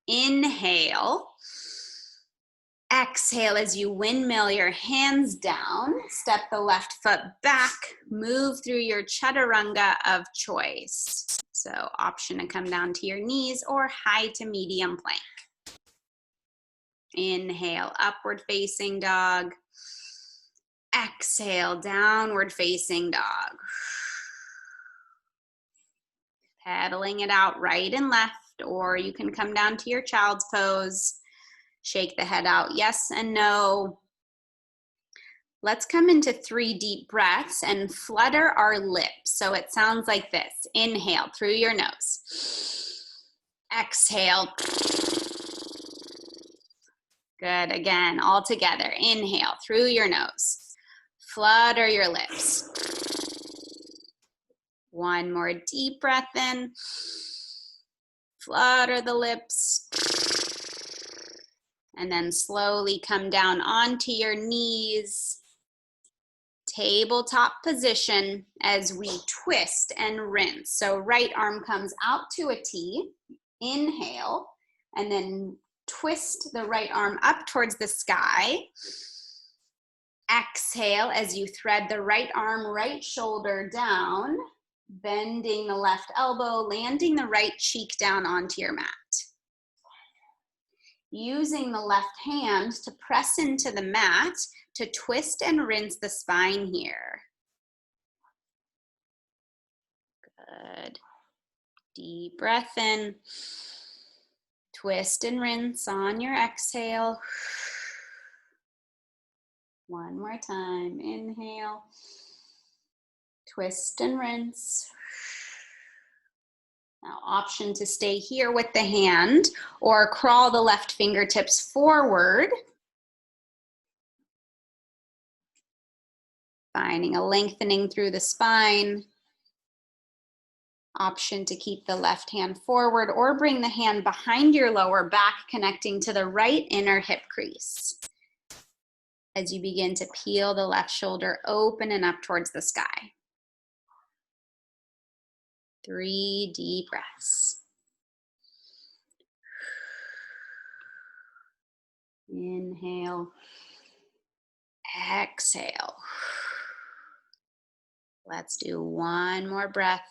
Inhale. Exhale as you windmill your hands down. Step the left foot back. Move through your chaturanga of choice. So option to come down to your knees or high to medium plank. Inhale, upward facing dog. Exhale, downward facing dog. Pedaling it out right and left, or you can come down to your child's pose. Shake the head out, yes and no. Let's come into 3 deep breaths and flutter our lips. So it sounds like this. Inhale through your nose. Exhale. Good, again, all together. Inhale through your nose. Flutter your lips. 1 more deep breath in. Flutter the lips. And then slowly come down onto your knees. Tabletop position as we twist and rinse. So right arm comes out to a T. Inhale, and then twist the right arm up towards the sky. Exhale as you thread the right arm, right shoulder down, bending the left elbow, landing the right cheek down onto your mat. Using the left hand to press into the mat to twist and rinse the spine here. Good. Deep breath in. Twist and rinse on your exhale. One more time. Inhale. Twist and rinse. Now, option to stay here with the hand or crawl the left fingertips forward. Finding a lengthening through the spine. Option to keep the left hand forward or bring the hand behind your lower back, connecting to the right inner hip crease. As you begin to peel the left shoulder open and up towards the sky. 3 deep breaths. Inhale. Exhale. Let's do one more breath.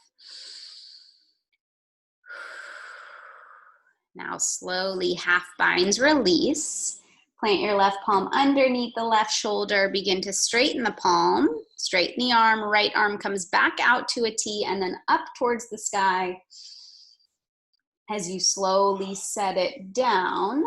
Now slowly half binds release. Plant your left palm underneath the left shoulder. Begin to straighten the palm, straighten the arm. Right arm comes back out to a T and then up towards the sky. As you slowly set it down,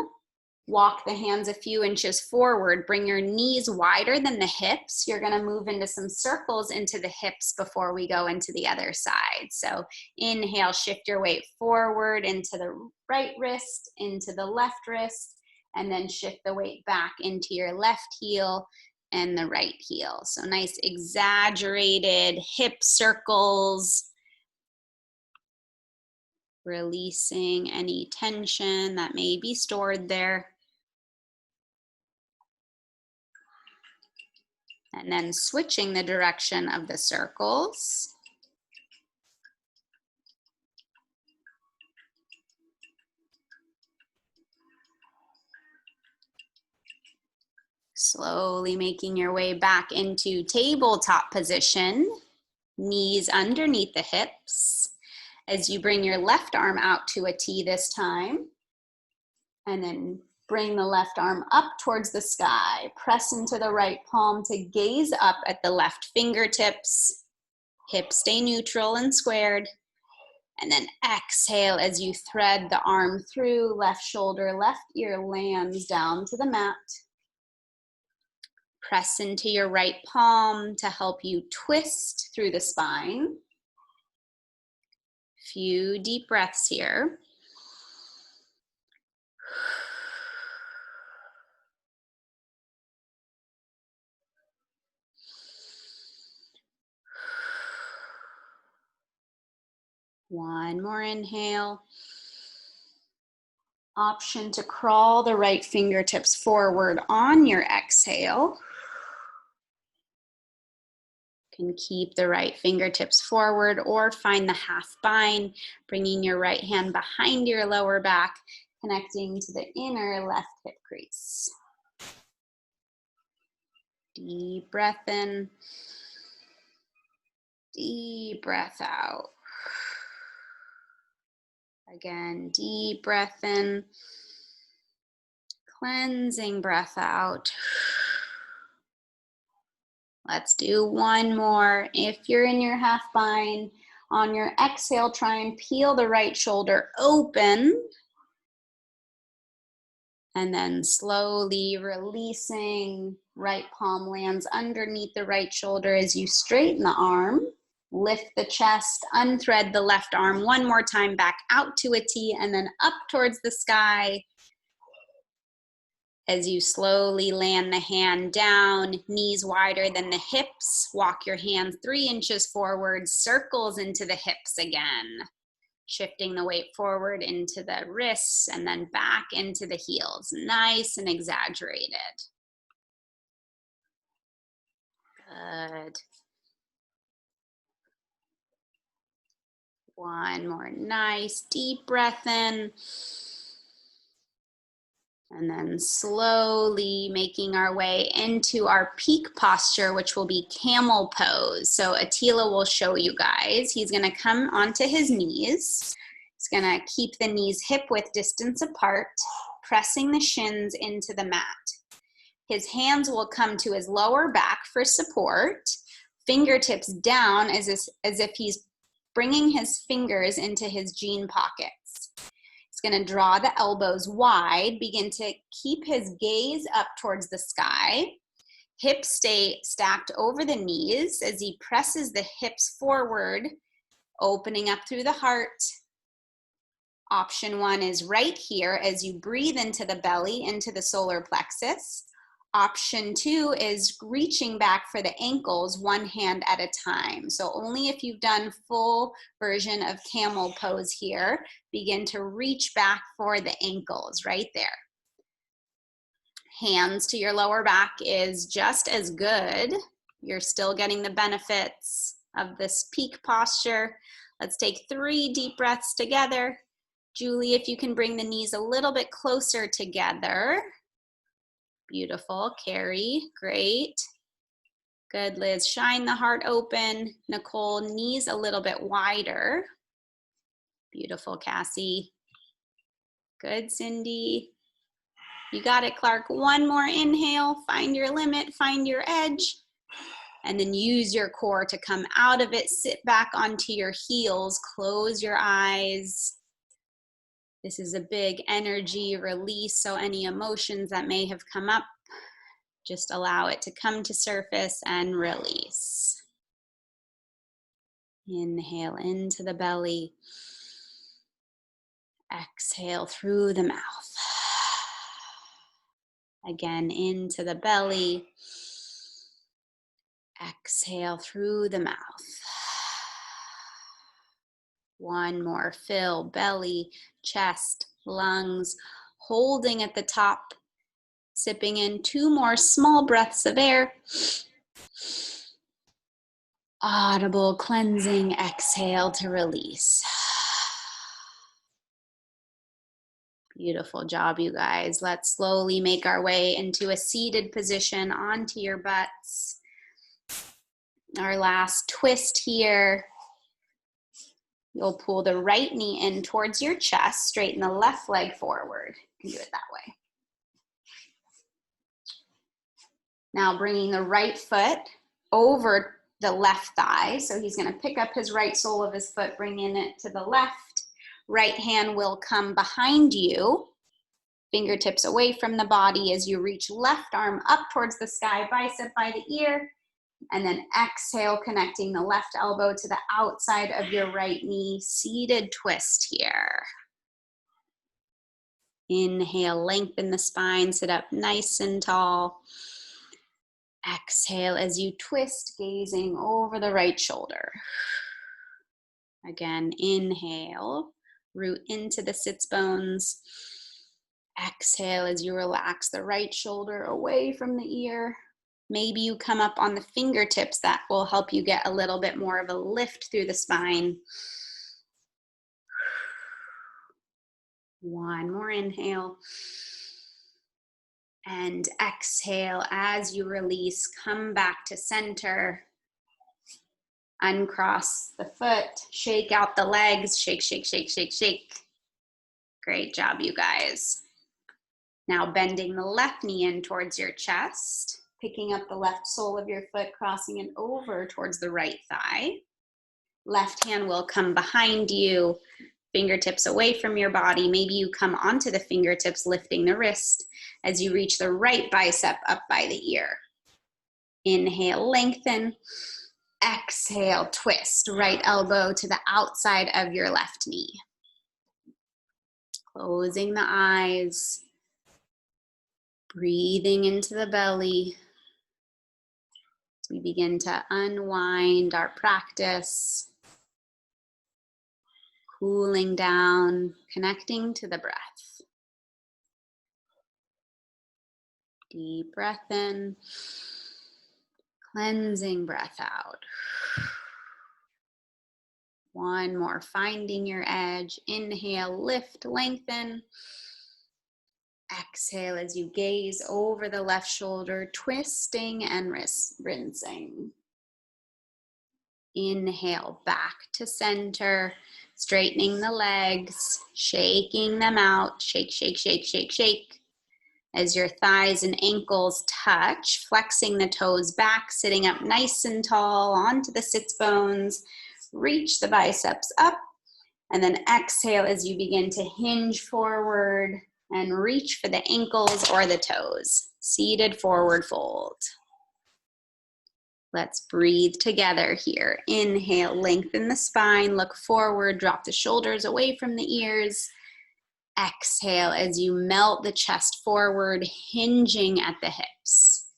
walk the hands a few inches forward. Bring your knees wider than the hips. You're going to move into some circles into the hips before we go into the other side. So inhale, shift your weight forward into the right wrist, into the left wrist, and then shift the weight back into your left heel and the right heel. So nice exaggerated hip circles. Releasing any tension that may be stored there. And then switching the direction of the circles. Slowly making your way back into tabletop position. Knees underneath the hips. As you bring your left arm out to a T this time. And then bring the left arm up towards the sky. Press into the right palm to gaze up at the left fingertips. Hips stay neutral and squared. And then exhale as you thread the arm through, left shoulder, left ear lands down to the mat. Press into your right palm to help you twist through the spine. Few deep breaths here. One more inhale. Option to crawl the right fingertips forward on your exhale. You can keep the right fingertips forward or find the half bind, bringing your right hand behind your lower back, connecting to the inner left hip crease. Deep breath in, deep breath out. Again, deep breath in, cleansing breath out. Let's do one more. If you're in your half bind, on your exhale, try and peel the right shoulder open. And then slowly releasing, right palm lands underneath the right shoulder as you straighten the arm. Lift the chest, unthread the left arm one more time back out to a T and then up towards the sky. As you slowly land the hand down, knees wider than the hips, walk your hands 3 inches forward, circles into the hips again. Shifting the weight forward into the wrists and then back into the heels. Nice and exaggerated. Good. One more nice deep breath in. And then slowly making our way into our peak posture, which will be camel pose. So Attila will show you guys. He's gonna come onto his knees. He's gonna keep the knees hip-width distance apart, pressing the shins into the mat. His hands will come to his lower back for support, fingertips down as if he's bringing his fingers into his jean pockets. He's going to draw the elbows wide, begin to keep his gaze up towards the sky. Hips stay stacked over the knees as he presses the hips forward, opening up through the heart. Option 1 is right here as you breathe into the belly, into the solar plexus. Option 2 is reaching back for the ankles, one hand at a time. So only if you've done full version of camel pose here, begin to reach back for the ankles right there. Hands to your lower back is just as good. You're still getting the benefits of this peak posture. Let's take 3 deep breaths together. Julie, if you can bring the knees a little bit closer together. Beautiful. Carrie, great. Good, Liz. Shine the heart open. Nicole, knees a little bit wider. Beautiful, Cassie. Good, Cindy. You got it, Clark. One more inhale. Find your limit, find your edge. And then use your core to come out of it. Sit back onto your heels. Close your eyes. This is a big energy release, so any emotions that may have come up, just allow it to come to surface and release. Inhale into the belly. Exhale through the mouth. Again, into the belly. Exhale through the mouth. One more, fill belly, chest, lungs, holding at the top, sipping in 2 more small breaths of air. Audible, cleansing exhale to release. Beautiful job, you guys. Let's slowly make our way into a seated position onto your butts. Our last twist here. You'll pull the right knee in towards your chest, straighten the left leg forward. You can do it that way. Now bringing the right foot over the left thigh. So he's going to pick up his right sole of his foot, bringing it to the left. Right hand will come behind you. Fingertips away from the body as you reach left arm up towards the sky, bicep by the ear. And then exhale, connecting the left elbow to the outside of your right knee. Seated twist here. Inhale, lengthen the spine, sit up nice and tall. Exhale as you twist, gazing over the right shoulder. Again, inhale, root into the sits bones. Exhale as you relax the right shoulder away from the ear. Maybe you come up on the fingertips. That will help you get a little bit more of a lift through the spine. One more inhale. And exhale as you release. Come back to center. Uncross the foot. Shake out the legs. Shake, shake, shake, shake, shake. Great job, you guys. Now bending the left knee in towards your chest. Picking up the left sole of your foot, crossing it over towards the right thigh. Left hand will come behind you, fingertips away from your body. Maybe you come onto the fingertips, lifting the wrist as you reach the right bicep up by the ear. Inhale, lengthen. Exhale, twist. Right elbow to the outside of your left knee. Closing the eyes. Breathing into the belly. We begin to unwind our practice, cooling down, connecting to the breath. Deep breath in, cleansing breath out. One more, finding your edge. Inhale, lift, lengthen. Exhale as you gaze over the left shoulder, twisting and rinsing. Inhale, back to center, straightening the legs, shaking them out. Shake, shake, shake, shake, shake. As your thighs and ankles touch, flexing the toes back, sitting up nice and tall onto the sits bones. Reach the biceps up. And then exhale as you begin to hinge forward and reach for the ankles or the toes. Seated forward fold. Let's breathe together here. Inhale, lengthen the spine, look forward, drop the shoulders away from the ears. Exhale as you melt the chest forward, hinging at the hips.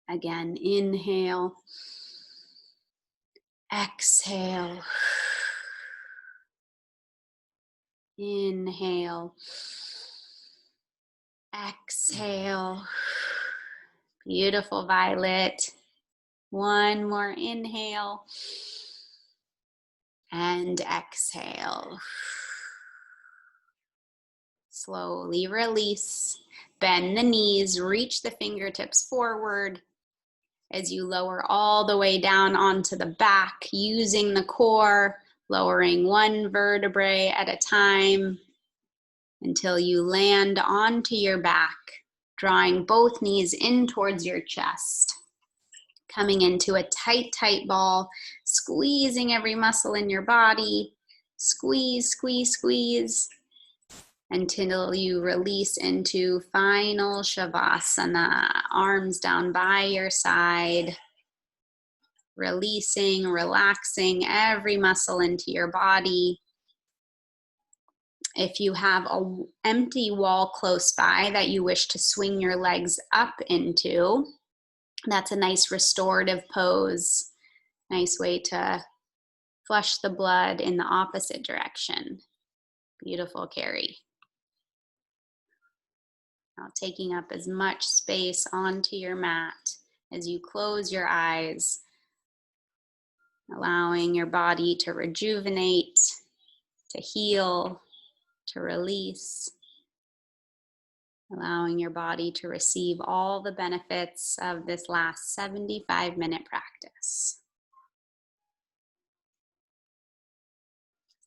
Again, inhale. Exhale. Inhale. Exhale. Beautiful, Violet. One more inhale. And exhale. Slowly release. Bend the knees, reach the fingertips forward as you lower all the way down onto the back, using the core, lowering one vertebrae at a time until you land onto your back, drawing both knees in towards your chest. Coming into a tight, tight ball, squeezing every muscle in your body. Squeeze, squeeze, squeeze, until you release into final Shavasana. Arms down by your side, releasing, relaxing every muscle into your body. If you have an empty wall close by that you wish to swing your legs up into, that's a nice restorative pose. Nice way to flush the blood in the opposite direction. Beautiful, Carrie. Now taking up as much space onto your mat as you close your eyes, allowing your body to rejuvenate, to heal, to release, allowing your body to receive all the benefits of this last 75-minute practice.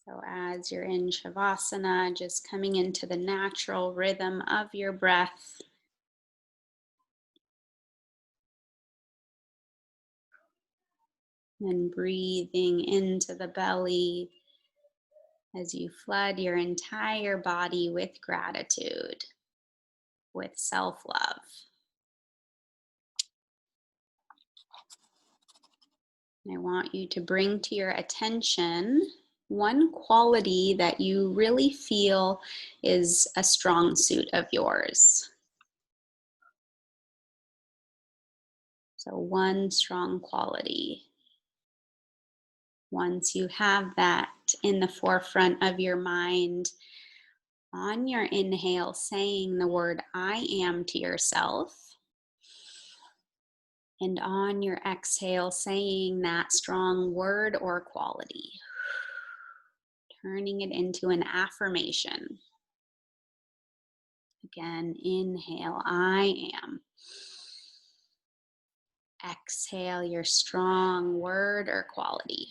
So as you're in Shavasana, just coming into the natural rhythm of your breath. And breathing into the belly as you flood your entire body with gratitude, with self-love. I want you to bring to your attention one quality that you really feel is a strong suit of yours. So one strong quality. Once you have that in the forefront of your mind, on your inhale, saying the word I am to yourself. And on your exhale, saying that strong word or quality. Turning it into an affirmation. Again, inhale, I am. Exhale your strong word or quality.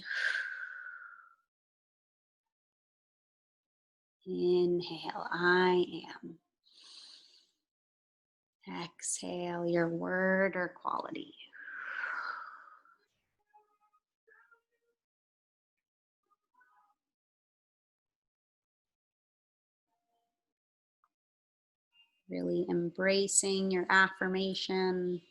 Inhale, I am. Exhale your word or quality. Really embracing your affirmation.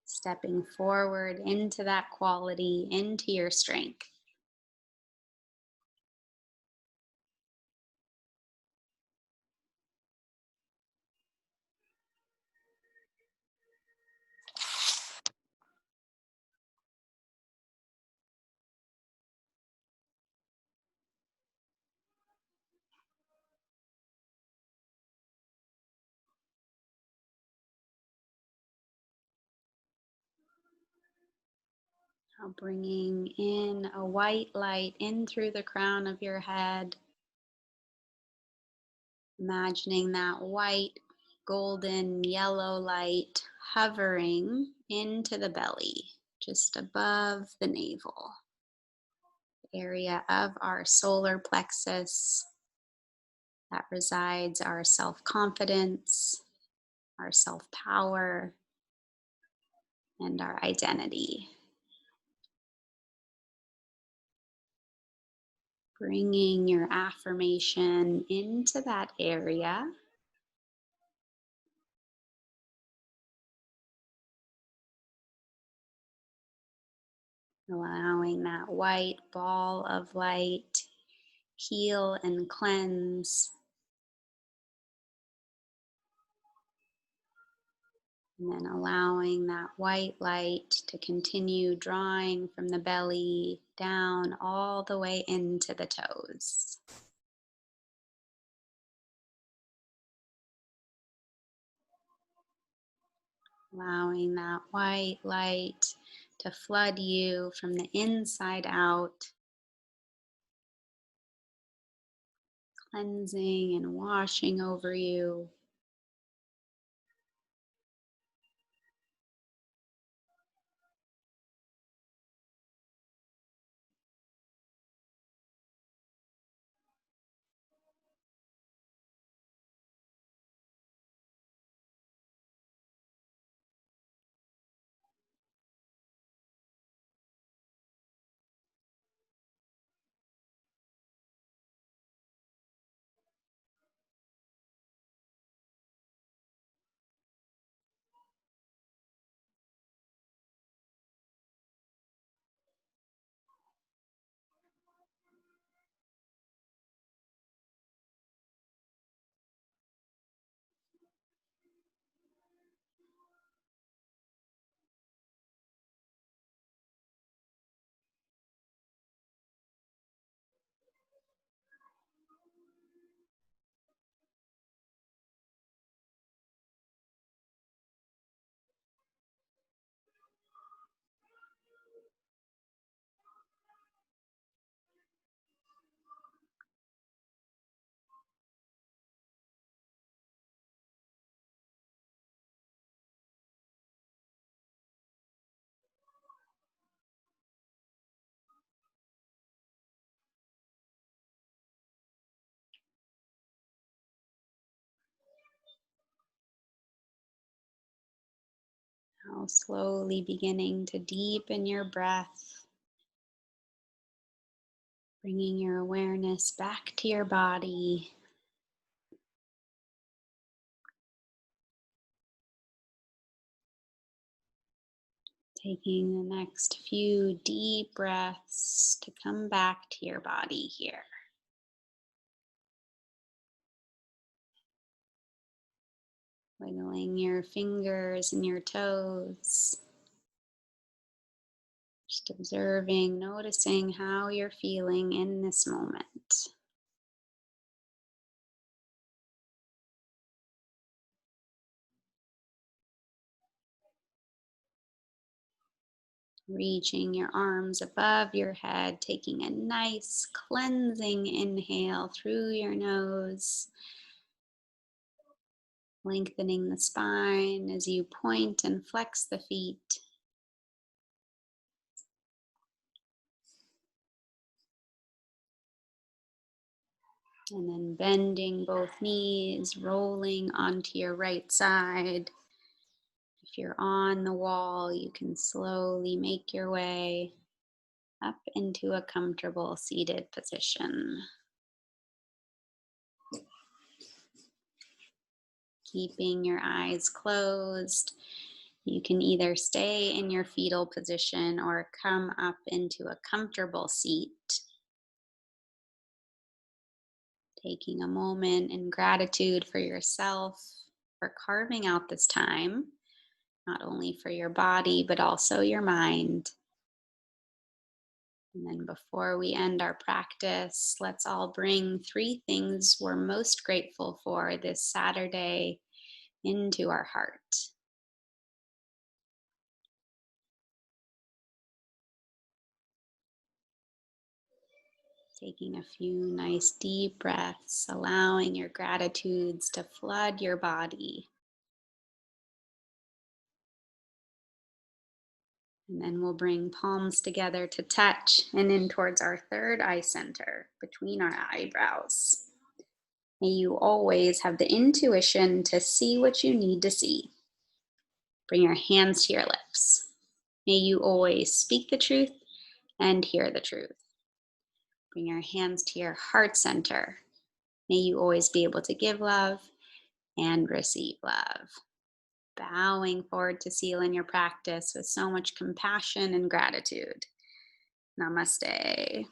Stepping forward into that quality, into your strength. Now bringing in a white light in through the crown of your head. Imagining that white, golden, yellow light hovering into the belly, just above the navel. Area of our solar plexus that resides our self-confidence, our self-power, and our identity. Bringing your affirmation into that area. Allowing that white ball of light heal and cleanse. And then allowing that white light to continue drawing from the belly down all the way into the toes. Allowing that white light to flood you from the inside out, cleansing and washing over you. Now slowly beginning to deepen your breath, bringing your awareness back to your body. Taking the next few deep breaths to come back to your body here. Wiggling your fingers and your toes. Just observing, noticing how you're feeling in this moment. Reaching your arms above your head, taking a nice cleansing inhale through your nose. Lengthening the spine as you point and flex the feet. And then bending both knees, rolling onto your right side. If you're on the wall, you can slowly make your way up into a comfortable seated position. Keeping your eyes closed. You can either stay in your fetal position or come up into a comfortable seat. Taking a moment in gratitude for yourself for carving out this time, not only for your body, but also your mind. And then before we end our practice, let's all bring 3 things we're most grateful for this Saturday into our heart. Taking a few nice deep breaths, allowing your gratitudes to flood your body. And then we'll bring palms together to touch and in towards our third eye center between our eyebrows. May you always have the intuition to see what you need to see. Bring your hands to your lips. May you always speak the truth and hear the truth. Bring your hands to your heart center. May you always be able to give love and receive love. Bowing forward to seal in your practice with so much compassion and gratitude. Namaste.